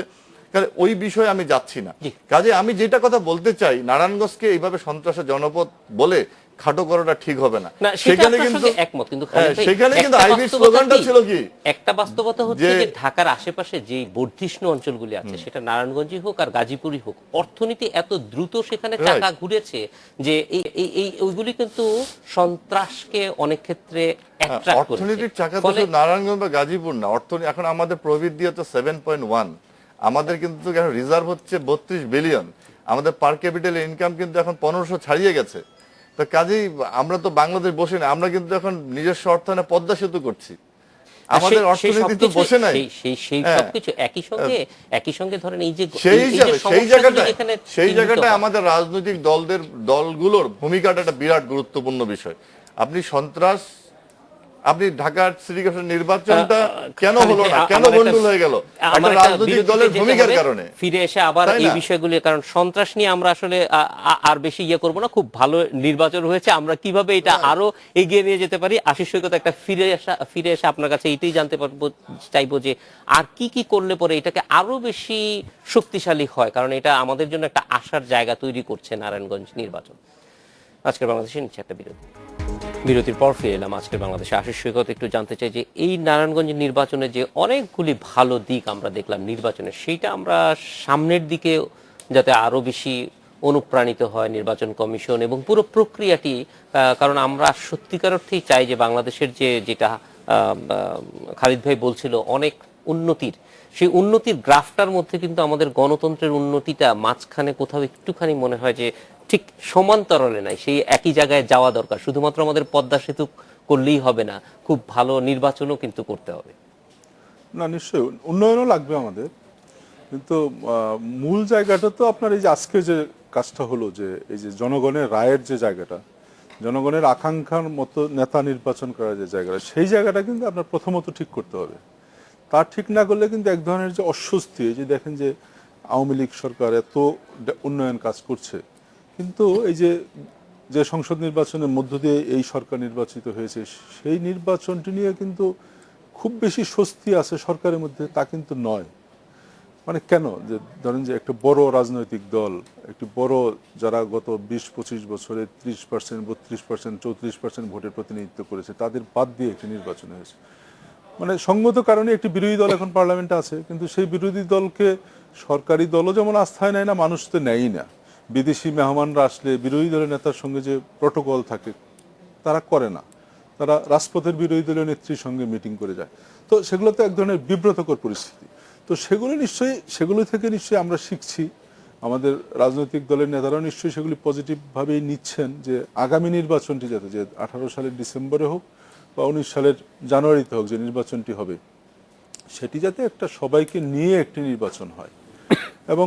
কাজে ওই বিষয়ে আমি যাচ্ছি না। কাজে আমি যেটা কথা বলতে চাই, নারায়ণগঞ্জকে এইভাবে সন্ত্রাসের জনপদ বলে খাটো করাটা ঠিক হবে না। না, সেটা আপনার সঙ্গে একমত, কিন্তু খালেদ ভাই, সেখানে কিন্তু একটা আইবির বাস্তবতা স্লোগানটা কি? ছিল কি, একটা বাস্তবতা হচ্ছে যে যে ঢাকার আশেপাশে যে বর্ধিষ্ণু অঞ্চলগুলি আছে, সেটা নারায়ণগঞ্জই হোক আর গাজীপুরই হোক, অর্থনীতি এত দ্রুত সেখানে চাকা ঘুরেছে যে এই ওইগুলি কিন্তু সন্ত্রাসকে অনেক ক্ষেত্রে অ্যাট্রাক্ট করেছে। অর্থনীতির চাকা তো ফলে শুধু নারায়ণগঞ্জ বা গাজীপুর না, অর্থনীতি এখন আমাদের প্রবৃদ্ধি হচ্ছে 7.1, আমাদের কিন্তু এখন রিজার্ভ হচ্ছে 32 বিলিয়ন, আমাদের পার ক্যাপিটাল ইনকাম কিন্তু এখন 1500 ছাড়িয়ে গেছে। তো কাজেই আমরা তো বাংলাদেশ বসে না, আমরা কিন্তু এখন নিজস্ব অর্থায়নে পদ্মা সেতু করছি, আমাদের অর্থনীতি তো বসে নাই। সেই সবকিছু একই সঙ্গে ধরেন এই যে সেই জায়গাটায় আমাদের রাজনৈতিক দলগুলোর ভূমিকাটা একটা বিরাট গুরুত্বপূর্ণ বিষয়। আপনি সন্ত্রাস, আপনি ঢাকার সিটি কর্পোরেশন নির্বাচনটা কেন হলো না, কেন গন্ডগোল হয়ে গেল? একটা রাজনৈতিক দলের ভূমিকার কারণে। ফিরে এসে আবার এই বিষয়গুলি, কারণ সন্ত্রাস নিয়ে আমরা আসলে আর বেশি ইয়ে করবো না, খুব ভালো নির্বাচন হয়েছে, আমরা কিভাবে এটা আরো এগিয়ে নিয়ে যেতে পারি, আশিস সৈকত একটা ফিরে এসে আপনার কাছে এইটাই জানতে চাইবো যে আর কি কি করলে পরে এটাকে আরো বেশি শক্তিশালী হয়, কারণ এটা আমাদের জন্য একটা আশার জায়গা তৈরি করছে নারায়ণগঞ্জ নির্বাচন। আজকের বাংলাদেশে নিচ্ছে একটা বিরতির পর ফিরে এলাম আজকের বাংলাদেশে। আশিস সৈকত, একটু জানতে চাই যে এই নারায়ণগঞ্জ নির্বাচনে যে অনেকগুলি ভালো দিক আমরা দেখলাম নির্বাচনে, সেইটা আমরা সামনের দিকে যাতে আরো বেশি অনুপ্রাণিত হয় নির্বাচন কমিশন এবং পুরো প্রক্রিয়াটি, কারণ আমরা সত্যিকার অর্থেই চাই যে বাংলাদেশের যেটা খালিদ ভাই বলছিল অনেক উন্নতির, সেই উন্নতির গ্রাফটার মধ্যে কিন্তু আমাদের গণতন্ত্রের উন্নতিটা মাঝখানে কোথাও একটুখানি মনে হয় যে ঠিক সমান্তরালে নাই, সেই একই জায়গায় যাওয়া দরকার। শুধুমাত্র আমাদের পদ্মা সেতু করলেই হবে না, খুব ভালো নির্বাচনও কিন্তু করতে হবে। না, নিশ্চয়ই উন্নয়নও লাগবে আমাদের, কিন্তু মূল জায়গাটা তো আপনার এই যে আজকে যে কাজটা হলো, যে এই যে জনগণের রায়ের যে জায়গাটা, জনগণের আকাঙ্ক্ষার মতো নেতা নির্বাচন করার যে জায়গাটা, সেই জায়গাটা কিন্তু আপনার প্রথমত ঠিক করতে হবে। তা ঠিক না করলে কিন্তু এক ধরনের যে অস্বস্তি, যে দেখেন যে আওয়ামী লীগ সরকার এত উন্নয়ন কাজ করছে, কিন্তু এই যে সংসদ নির্বাচনের মধ্য দিয়ে এই সরকার নির্বাচিত হয়েছে, সেই নির্বাচনটি নিয়ে কিন্তু খুব বেশি স্বস্তি আছে সরকারের মধ্যে, তা কিন্তু নয়। মানে কেন, যে ধরেন যে একটা বড় রাজনৈতিক দল, একটি বড়, যারা গত 20-25 বছরে 30%, 32%, 34% ভোটের প্রতিনিধিত্ব করেছে, তাদের বাদ দিয়ে একটি নির্বাচন হয়েছে। মানে সঙ্গত কারণে একটি বিরোধী দল এখন পার্লামেন্টে আছে, কিন্তু সেই বিরোধী দলকে সরকারি দলও যেমন আস্থায় নেয় না, মানুষ তো নেয়ই না। বিদেশি মেহমানরা আসলে বিরোধী দলের নেতার সঙ্গে যে প্রটোকল থাকে তারা করে না, তারা রাজপথের বিরোধী দলীয় নেত্রীর সঙ্গে মিটিং করে যায়। তো সেগুলো তো এক ধরনের বিব্রতকর পরিস্থিতি। তো সেগুলো থেকে নিশ্চয়ই আমরা শিখছি, আমাদের রাজনৈতিক দলের নেতারাও নিশ্চয়ই সেগুলি পজিটিভভাবেই নিচ্ছেন, যে আগামী নির্বাচনটি যাতে, যে 18 সালের ডিসেম্বরে হোক বা 19 সালের জানুয়ারিতে হোক যে নির্বাচনটি হবে, সেটি যাতে একটা সবাইকে নিয়ে একটি নির্বাচন হয়। এবং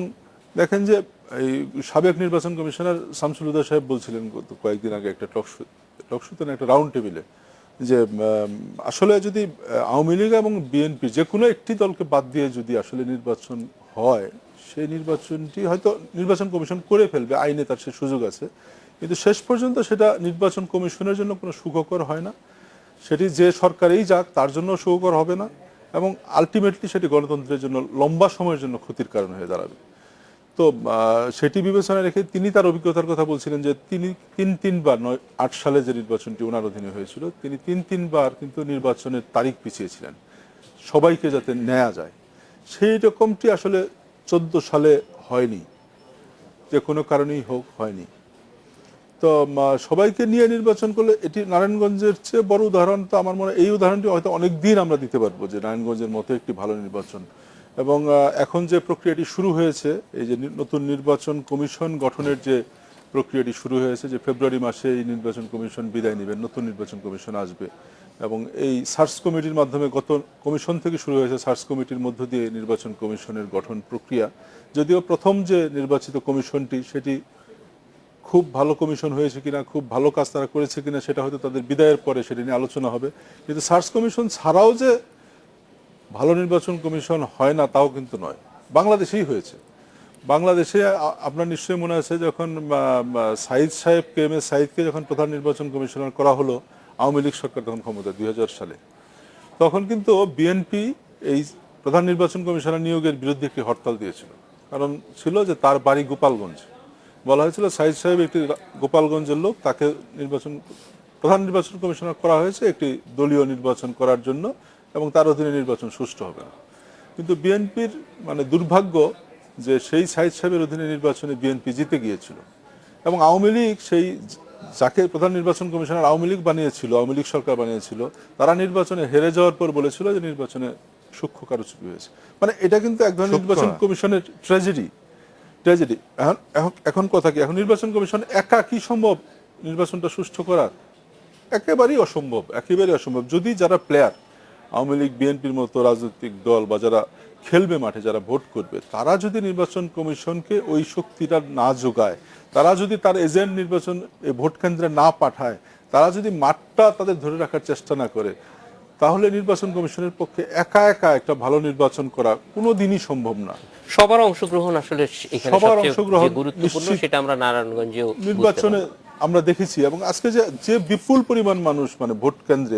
দেখেন যে এই সাবেক নির্বাচন কমিশনার শামসুল হুদা সাহেব বলছিলেন কয়েকদিন আগে একটা টকশোতে না, একটা রাউন্ড টেবিলে, যে আসলে যদি আওয়ামী লীগ এবং বিএনপি যে কোনো একটি দলকে বাদ দিয়ে যদি আসলে নির্বাচন হয়, সেই নির্বাচনটি হয়তো নির্বাচন কমিশন করে ফেলবে, আইনে তার সে সুযোগ আছে, কিন্তু শেষ পর্যন্ত সেটা নির্বাচন কমিশনের জন্য কোনো সুখকর হয় না, সেটি যে সরকারেই যাক তার জন্য সুখকর হবে না, এবং আলটিমেটলি সেটি গণতন্ত্রের জন্য লম্বা সময়ের জন্য ক্ষতির কারণ হয়ে দাঁড়াবে। তো সেটি বিবেচনায় রেখে তিনি তার অভিজ্ঞতার কথা বলছিলেন, যে তিনি তিনবার 8 সালে যে নির্বাচনটি ওনার অধীনে হয়েছিল, তিনি তিনবার কিন্তু নির্বাচনের তারিখ পিছিয়েছিলেন সবাইকে যাতে নেওয়া যায়। সেই রকমটি আসলে 14 সালে হয়নি, যে কোনো কারণেই হোক হয়নি। তো সবাইকে নিয়ে নির্বাচন করলে, এটি নারায়ণগঞ্জের চেয়ে বড় উদাহরণ তো আমার মনে হয় এই উদাহরণটি হয়তো অনেক দিন আমরা দিতে পারবো, যে নারায়ণগঞ্জের মতো একটি ভালো নির্বাচন। এবং এখন যে প্রক্রিয়াটি শুরু হয়েছে, এই যে নতুন নির্বাচন কমিশন গঠনের যে প্রক্রিয়াটি শুরু হয়েছে, যে ফেব্রুয়ারি মাসে এই নির্বাচন কমিশন বিদায় নেবেন, নতুন নির্বাচন কমিশন আসবে, এবং এই সার্চ কমিটির মাধ্যমে, গত কমিশন থেকে শুরু হয়েছে সার্চ কমিটির মধ্য দিয়ে নির্বাচন কমিশনের গঠন প্রক্রিয়া। যদিও প্রথম যে নির্বাচিত কমিশনটি, সেটি খুব ভালো কমিশন হয়েছে কিনা, খুব ভালো কাজ তারা করেছে কিনা, সেটা হয়তো তাদের বিদায়ের পরে সেটা নিয়ে আলোচনা হবে। কিন্তু সার্চ কমিশন ছাড়াও যে ভালো নির্বাচন কমিশন হয় না, তাও কিন্তু নয়, বাংলাদেশেই হয়েছে। বাংলাদেশে আপনার নিশ্চয়ই মনে আছে, যখন সাইদ সাহেবকে, এম এ সাইদকে যখন প্রধান নির্বাচন কমিশনার করা হলো, আওয়ামী লীগ সরকার তখন ক্ষমতা 2000 সালে, তখন কিন্তু বিএনপি এই প্রধান নির্বাচন কমিশনার নিয়োগের বিরুদ্ধে একটি হরতাল দিয়েছিল। কারণ ছিল যে তার বাড়ি গোপালগঞ্জ, বলা হয়েছিল সাইদ সাহেব একটি গোপালগঞ্জের লোক, তাকে প্রধান নির্বাচন কমিশনার করা হয়েছে একটি দলীয় নির্বাচন করার জন্য এবং তার অধীনে নির্বাচন সুষ্ঠু হবে না। কিন্তু বিএনপির মানে দুর্ভাগ্য যে সেই সাইদ সাহেবের অধীনে নির্বাচনে বিএনপি জিতে গিয়েছিল এবং আওয়ামী লীগ সেই যাকে প্রধান নির্বাচন কমিশনার আওয়ামী লীগ বানিয়েছিল, আওয়ামী লীগ সরকার বানিয়েছিল, তারা নির্বাচনে হেরে যাওয়ার পর বলেছিল যে নির্বাচনে সূক্ষ্ম কারচুপি হয়েছে। মানে এটা কিন্তু এক ধরনের নির্বাচন কমিশনের ট্র্যাজেডি। এখন কথা কি, এখন নির্বাচন কমিশন একা কি সম্ভব নির্বাচনটা সুষ্ঠু করার? একেবারেই অসম্ভব। যদি যারা প্লেয়ার, আওয়ামী লীগ বিএনপির মতো রাজনৈতিক দল বা যারা খেলবে মাঠে, যারা ভোট করবে, তারা যদি নির্বাচন কমিশনকে ওই শক্তিটা না যোগায়, তারা যদি তার এজেন্ট নির্বাচন ভোট কেন্দ্রে না পাঠায়, তারা যদি মাঠটা তাদের ধরে রাখার চেষ্টা না করে, তাহলে নির্বাচন কমিশনের পক্ষে একা একা একটা ভালো নির্বাচন করা কোনোদিনই সম্ভব না। সবার অংশগ্রহণ আসলে এখানে সবার সবচেয়ে অংশগ্রহণ যে গুরুত্বপূর্ণ, নিশ্চিত। সেটা আমরা নারায়ণগঞ্জেও নির্বাচনে আমরা দেখেছি এবং আজকে যে বিপুল পরিমাণ মানুষ মানে ভোট কেন্দ্রে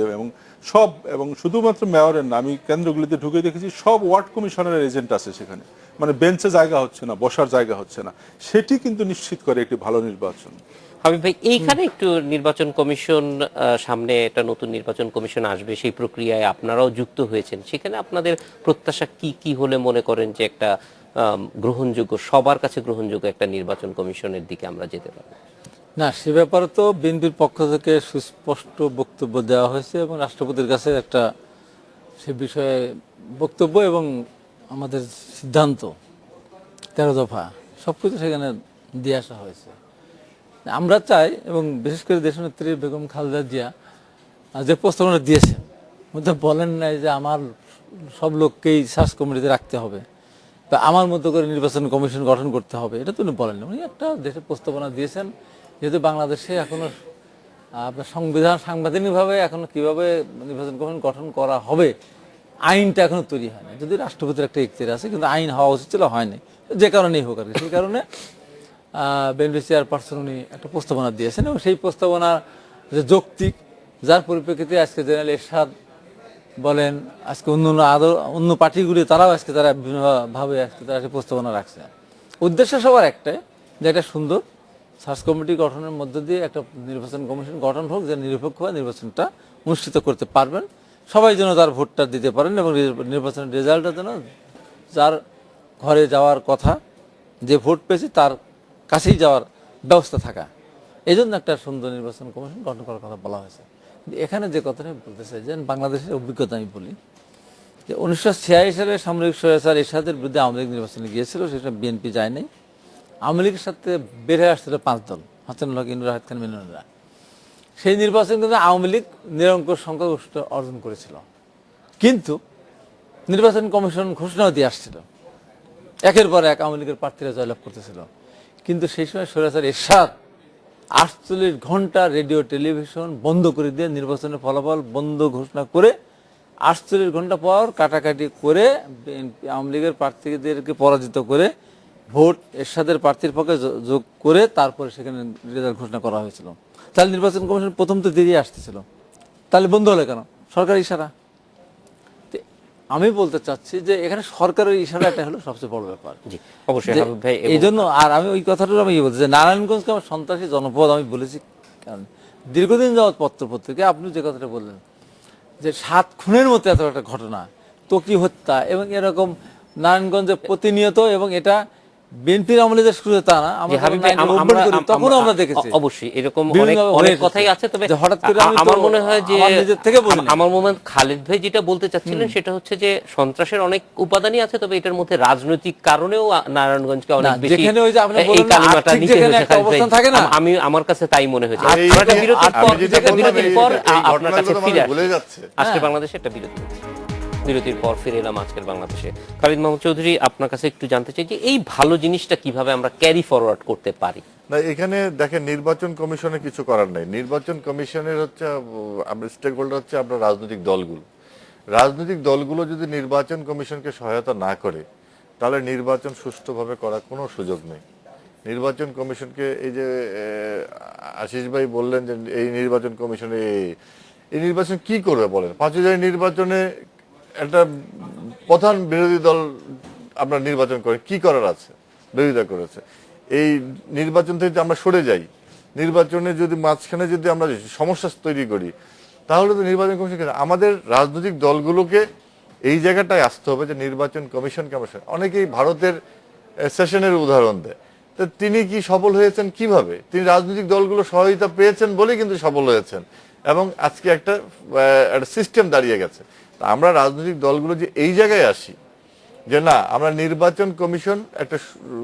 এবং শুধুমাত্র মেয়রের না, আমি কেন্দ্রগুলিতে ঢুকে দেখেছি সব ওয়ার্ড কমিশনারের এজেন্ট আছে সেখানে, মানে বেঞ্চে জায়গা হচ্ছে না, বসার জায়গা হচ্ছে না। সেটি কিন্তু নিশ্চিত করে একটি ভালো নির্বাচন। হাবিব ভাই, এইখানে একটু নির্বাচন কমিশন, সামনে একটা নতুন নির্বাচন কমিশন আসবে, সেই প্রক্রিয়ায় আপনারাও যুক্ত হয়েছেন, সেখানে আপনাদের প্রত্যাশা কি কি হলে মনে করেন যে একটা গ্রহণযোগ্য, সবার কাছে গ্রহণযোগ্য একটা নির্বাচন কমিশনের দিকে আমরা যেতে পারবো? না, সে ব্যাপারে তো বিএনপির পক্ষ থেকে সুস্পষ্ট বক্তব্য দেওয়া হয়েছে এবং রাষ্ট্রপতির কাছে একটা সে বিষয়ে বক্তব্য এবং আমাদের সিদ্ধান্ত 13 দফা সবকিছু সেখানে দিয়ে আসা হয়েছে। আমরা চাই, এবং বিশেষ করে দেশনেত্রী বেগম খালেদা জিয়া যে প্রস্তাবনা দিয়েছেন, মধ্যে বলেন নাই যে আমার সব লোককেই সার্চ কমিটিতে রাখতে হবে বা আমার মতো করে নির্বাচন কমিশন গঠন করতে হবে, এটা তো উনি বলেন না। উনি একটা দেশের প্রস্তাবনা দিয়েছেন, যেহেতু বাংলাদেশে এখনো আপনার সাংবিধানিকভাবে এখনো কিভাবে নির্বাচন কমিশন গঠন করা হবে আইনটা এখনো তৈরি হয় না। যদি রাষ্ট্রপতির একটা ইখতিয়ার আছে, কিন্তু আইন হওয়া উচিত ছিল, হয়নি, যে কারণেই হোক আর কি। সেই কারণে বিএনপি চেয়ারপারসন উনি একটা প্রস্তাবনা দিয়েছেন এবং সেই প্রস্তাবনা যে যৌক্তিক, যার পরিপ্রেক্ষিতে আজকে জেনারেল এরশাদ বলেন, আজকে অন্য পার্টিগুলি তারাও আজকে তারা বিভিন্নভাবে আজকে তারা সেই প্রস্তাবনা রাখছে। উদ্দেশ্য সবার একটাই, যে একটা সুন্দর সার্চ কমিটি গঠনের মধ্য দিয়ে একটা নির্বাচন কমিশন গঠন হোক, যে নিরপেক্ষভাবে নির্বাচনটা অনুষ্ঠিত করতে পারবেন, সবাই যেন তার ভোটটা দিতে পারেন এবং নির্বাচনের রেজাল্টটা যেন যার ঘরে যাওয়ার কথা, যে ভোট পেয়েছে তার কাছেই যাওয়ার ব্যবস্থা থাকা। এই জন্য একটা সুন্দর নির্বাচন কমিশন গঠন করার কথা বলা হয়েছে। এখানে যে কথাটা বলতে চাই, যে বাংলাদেশের অভিজ্ঞতা আমি বলি, যে 1986 সালে সামরিক স্বৈরাচার এরশাদের বিরুদ্ধে আওয়ামী লীগ নির্বাচনে গিয়েছিল, সেটা বিএনপি যায় নাই। আওয়ামী লীগের সাথে বের হয়ে আসছিল 5 দল, হাসানুল হক, ইনুর খান মিনুরা। সেই নির্বাচন কিন্তু আওয়ামী লীগ নিরঙ্কুশ সংখ্যাগরিষ্ঠ অর্জন করেছিল, কিন্তু নির্বাচন কমিশন ঘোষণাও দিয়ে আসছিল, একের পর এক আওয়ামী লীগের প্রার্থীরা জয়লাভ করতেছিল। কিন্তু সেই সময় স্বৈরাচার এরশাদ 48 ঘন্টা রেডিও টেলিভিশন বন্ধ করে দিয়ে নির্বাচনের ফলাফল বন্ধ ঘোষণা করে 48 ঘন্টা পর কাটাকাটি করে আওয়ামী লীগের প্রার্থীদেরকে পরাজিত করে ভোট এরশাদের প্রার্থীর পক্ষে যোগ করে তারপরে সেখানে রেজাল্ট ঘোষণা করা হয়েছিল। তাহলে নির্বাচন কমিশন প্রথম তো দেরিয়ে আসতেছিল, তাহলে বন্ধ হলো কেন? সরকারি ইশারা। আমি বলতে চাচ্ছি যে এখানে সরকারের ইশারাটা হলো সবচেয়ে বড় ব্যাপার। জি, অবশ্যই হাবিব ভাই। এই জন্য আর আমি ওই কথাটা আমি বলছি যে নারায়ণগঞ্জকে আমার সন্ত্রাসী জনপদ আমি বলেছি, কারণ দীর্ঘদিন যাওয়াত পত্রপত্রিকা আপনি যে কথাটা বললেন যে 7 খুনের মতো এত একটা ঘটনা, তোকি হত্যা এবং এরকম নারায়ণগঞ্জে প্রতিনিয়ত, এবং এটা বিএনপির আমলে যে শুরু তা না, তখনও আমরা দেখেছি অবশ্যই এরকম অনেক কথাই আছে। তবে হঠাৎ করে আমার মনে হয় যে নিজের থেকে বলি, আমার মনে হয় খালেদ ভাই যেটা বলতে চাচ্ছিলেন সেটা হচ্ছে যে সন্ত্রাসের অনেক উপাদানই আছে, তবে এটার মধ্যে রাজনৈতিক কারণেও নারায়ণগঞ্জকে অনেক বেশি যেখানে ওই যে আপনি এই বললেন কালিমাটা আর্থিক নিতে যেখানে হয়েছে একটা অবস্থান থাকে না, আমি আমার কাছে তাই মনে হয়েছে। এই আমরা একটা বিরতির পর এই আপনার কাছে ঘটনাগুলো ফিরে ভুলে আসছি। যাচ্ছে। আজকে বাংলাদেশে একটা বিরতির পর ফিরে এলাম আজকের বাংলাদেশে। খালিদ মাহমুদ চৌধুরী, আপনার কাছে একটু জানতে চাই যে এই ভালো জিনিসটা কিভাবে আমরা ক্যারি ফরওয়ার্ড করতে পারি? না, এখানে দেখেন নির্বাচন কমিশনে কিছু করার নাই। নির্বাচন কমিশনের হচ্ছে আমরা স্টেক হোল্ডার হচ্ছে আমরা রাজনৈতিক দলগুলো যদি নির্বাচন কমিশনকে সহায়তা না করে, তাহলে নির্বাচন সুষ্ঠুভাবে করার কোনো সুযোগ নেই। নির্বাচন কমিশনকে এই যে আশিস ভাই বললেন যে এই নির্বাচন কমিশনে এই নির্বাচন কি করবে বলেন? 5 হাজার নির্বাচনে একটা প্রধান বিরোধী দল আমরা নির্বাচন করে কি করার আছে? বিরোধিতা করেছে। এই নির্বাচন থেকে যদি আমরা সরে যাই, নির্বাচনে যদি মাঝখানে যদি আমরা সমস্যা তৈরি করি, তাহলে তো নির্বাচন কমিশন আমাদের রাজনৈতিক দলগুলোকে এই জায়গাটায় আসতে হবে যে নির্বাচন কমিশনকে আমরা অনেকেই ভারতের সেশনের উদাহরণ দেয়। তো তিনি কি সফল হয়েছেন কিভাবে? তিনি রাজনৈতিক দলগুলো সহায়তা পেয়েছেন বলেই কিন্তু সফল হয়েছেন, এবং আজকে একটা সিস্টেম দাঁড়িয়ে গেছে। তা আমরা রাজনৈতিক দলগুলো যে এই জায়গায় আসি যে না, আমরা নির্বাচন কমিশন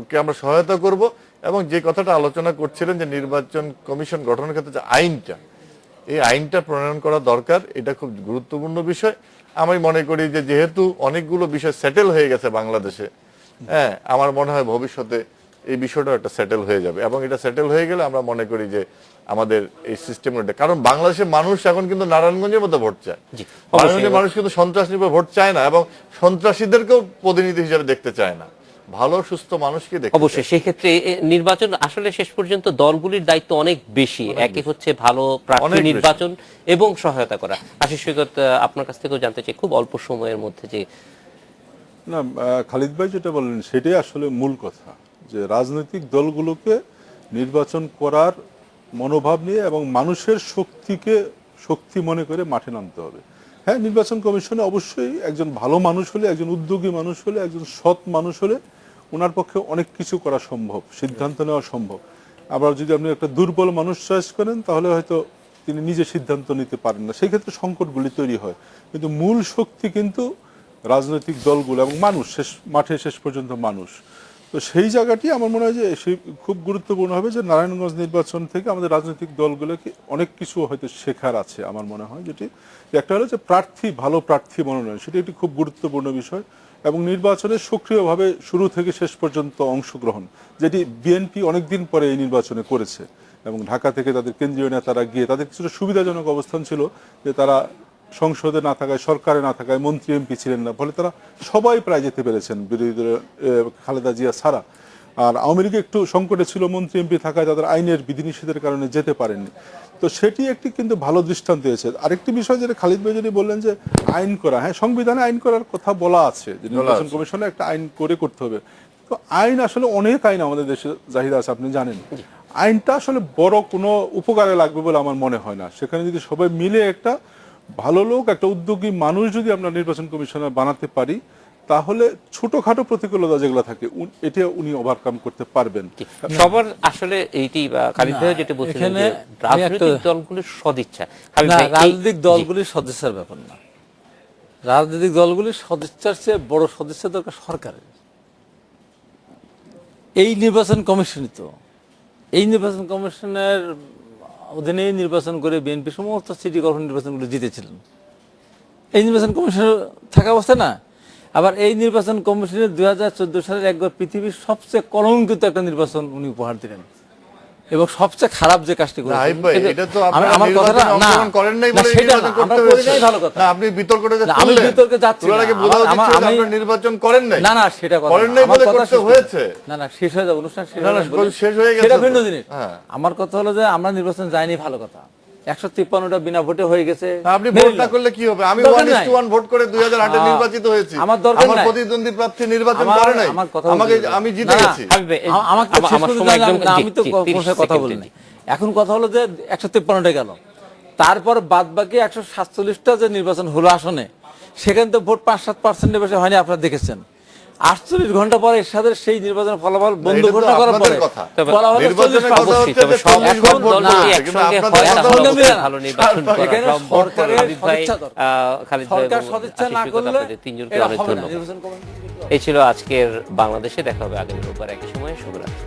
কে আমরা সহায়তা করব, এবং যে কথাটা আলোচনা করছিলেন যে নির্বাচন কমিশন গঠনের ক্ষেত্রে যে আইনটা, এই আইনটা প্রণয়ন করা দরকার, এটা খুব গুরুত্বপূর্ণ বিষয়। আমি মনে করি যে যেহেতু অনেকগুলো বিষয় সেটেল হয়ে গেছে বাংলাদেশে, হ্যাঁ, আমার মনে হয় ভবিষ্যতে এই বিষয়টা একটা সেটেল হয়ে যাবে, এবং এটা সেটেল হয়ে গেলে আমরা মনে করি যে আমাদের এই সিস্টেম, কারণ বাংলাদেশের মানুষ এখন কিন্তু নারায়ণগঞ্জের মতো ভোট চায়। নারায়ণগঞ্জের মানুষ কিন্তু সন্ত্রাস নির্ভর ভোট চায় না, এবং সন্ত্রাসীদেরকেও প্রতিনিধি হিসেবে দেখতে চায় না, ভালো সুস্থ মানুষকে দেখতে অবশ্যই। সেক্ষেত্রে নির্বাচন আসলে শেষ পর্যন্ত দলগুলির দায়িত্ব অনেক বেশি। একই হচ্ছে ভালো প্রার্থী নির্বাচন এবং সহায়তা করা। আশিস সৈকত, আপনার কাছ থেকেও জানতে চাই খুব অল্প সময়ের মধ্যে যে না, খালিদ ভাই যেটা বললেন সেটাই আসলে মূল কথা, যে রাজনৈতিক দলগুলোকে নির্বাচন করার মনোভাব নিয়ে এবং মানুষের শক্তিকে শক্তি মনে করে মাঠে নামতে হবে। হ্যাঁ, নির্বাচন কমিশনে অবশ্যই একজন ভালো মানুষ হলে, একজন উদ্যোগী মানুষ হলে, একজন সৎ মানুষ হলে ওনার পক্ষে অনেক কিছু করা সম্ভব, সিদ্ধান্ত নেওয়া সম্ভব। আবার যদি আপনি একটা দুর্বল মানুষ চয়েস করেন তাহলে হয়তো তিনি নিজে সিদ্ধান্ত নিতে পারেন না, সেই ক্ষেত্রে সংকটগুলি তৈরি হয়। কিন্তু মূল শক্তি কিন্তু রাজনৈতিক দলগুলো এবং মানুষ, মাঠে শেষ পর্যন্ত মানুষ। তো সেই জায়গাটি আমার মনে হয় যে খুব গুরুত্বপূর্ণ হবে যে নারায়ণগঞ্জ নির্বাচন থেকে আমাদের রাজনৈতিক দলগুলোকে অনেক কিছু হয়তো শেখার আছে আমার মনে হয়। যেটি একটা হলো যে ভালো প্রার্থী মনোনয়ন, সেটি একটি খুব গুরুত্বপূর্ণ বিষয়, এবং নির্বাচনে সক্রিয়ভাবে শুরু থেকে শেষ পর্যন্ত অংশগ্রহণ, যেটি বিএনপি অনেকদিন পরে এই নির্বাচনে করেছে, এবং ঢাকা থেকে তাদের কেন্দ্রীয় নেতারা গিয়ে তাদের কিছুটা সুবিধাজনক অবস্থান ছিল যে তারা সংসদে না থাকায়, সরকারে না থাকায় মন্ত্রী এমপি ছিলেন না, ফলে তারা সবাই প্রায় যেতে পেরেছেন বিরোধী দলের খালেদা জিয়া ছাড়া। আর আওয়ামী লীগ একটু সংকটে ছিল, মন্ত্রী এমপি থাকায় তাদের আইনের বিধিনিষেধের কারণে যেতে পারেননি। তো সেটি একটি কিন্তু ভালো দৃষ্টান্ত হয়েছে। আরেকটি বিষয় যেটা খালিদ ভাই যদি বললেন যে আইন করা, হ্যাঁ, সংবিধানে আইন করার কথা বলা আছে যে নির্বাচন কমিশনে একটা আইন করতে হবে। তো আইন আসলে অনেক আইন আমাদের দেশে জাহির আছে, আপনি জানেন। আইনটা আসলে বড় কোনো উপকারে লাগবে বলে আমার মনে হয় না। সেখানে যদি সবাই মিলে একটা ভালো লোক, একটা উদ্যোগী মানুষ যদি আমরা নির্বাচন কমিশনার বানাতে পারি, তাহলে ছোটখাটো প্রতিকূলতা যেগুলো থাকে এটা উনি ওভারকাম করতে পারবেন। সবার আসলে এইটি খালিদ ভাই যেটা বলছিলেন যে রাজনৈতিক দলগুলির সদিচ্ছা, রাজনৈতিক দলগুলির সদিচ্ছার ব্যাপার না, রাজনৈতিক দলগুলির সদিচ্ছার চেয়ে বড় সদিচ্ছা দরকার সরকারের। এই নির্বাচন কমিশনই তো, এই নির্বাচন কমিশনের অধীনে নির্বাচন করে বিএনপি সমস্ত সিটি কর্পোরেশন নির্বাচনগুলো জিতেছিলেন। এই নির্বাচন কমিশন থাকা অবস্থা না। আবার এই নির্বাচন কমিশনের 2014 সালের একবার পৃথিবীর সবচেয়ে কলঙ্কিত একটা নির্বাচন উনি উপহার দিলেন, এবং সবচেয়ে খারাপ যে কাজটি করেছেন। এটা তো আমার কথাটা অংশগ্রহণ করেন নাই বলে নির্বাচন করতে হয়েছে। ভালো কথা না, আপনি বিতর্কটা যে আমি বিতর্কে যাচ্ছি না, আমি নির্বাচন করেন নাই। না সেটা কথা করেন নাই বলে করতে হয়েছে। না শেষ হয়ে যাবে, অনুষ্ঠান শেষ হয়ে গেছে, সেটা ভিন্ন জিনিস। আমার কথা হলো যে আমরা নির্বাচন যাইনি, ভালো কথা। 153টা বিনা ভোটে হয়ে গেছে। আপনি ভোট না করলে কি হবে? আমি 1:1 ভোট করে 2008 এ নির্বাচিত হয়েছি। আমার দরকার নাই, আমার প্রতিদ্বন্দ্বী প্রার্থী নির্বাচন করে নাই, আমি জিতে গেছি। আমি তো কথা বলিনি। এখন কথা হলো যে 153টা গেল, তারপর বাদ বাকি 147টা যে নির্বাচন হলো আসনে, সেখানে তো ভোট 5-7% বেশি হয়নি, আপনারা দেখেছেন। 48 ঘন্টা পরে এরশাদের সেই নির্বাচনের ফলাফল বন্ধ ঘোষণা করার পরে এই ছিল আজকের বাংলাদেশে। দেখা হবে আগামী রোববার একই সময়ে। শুভরাত্রি।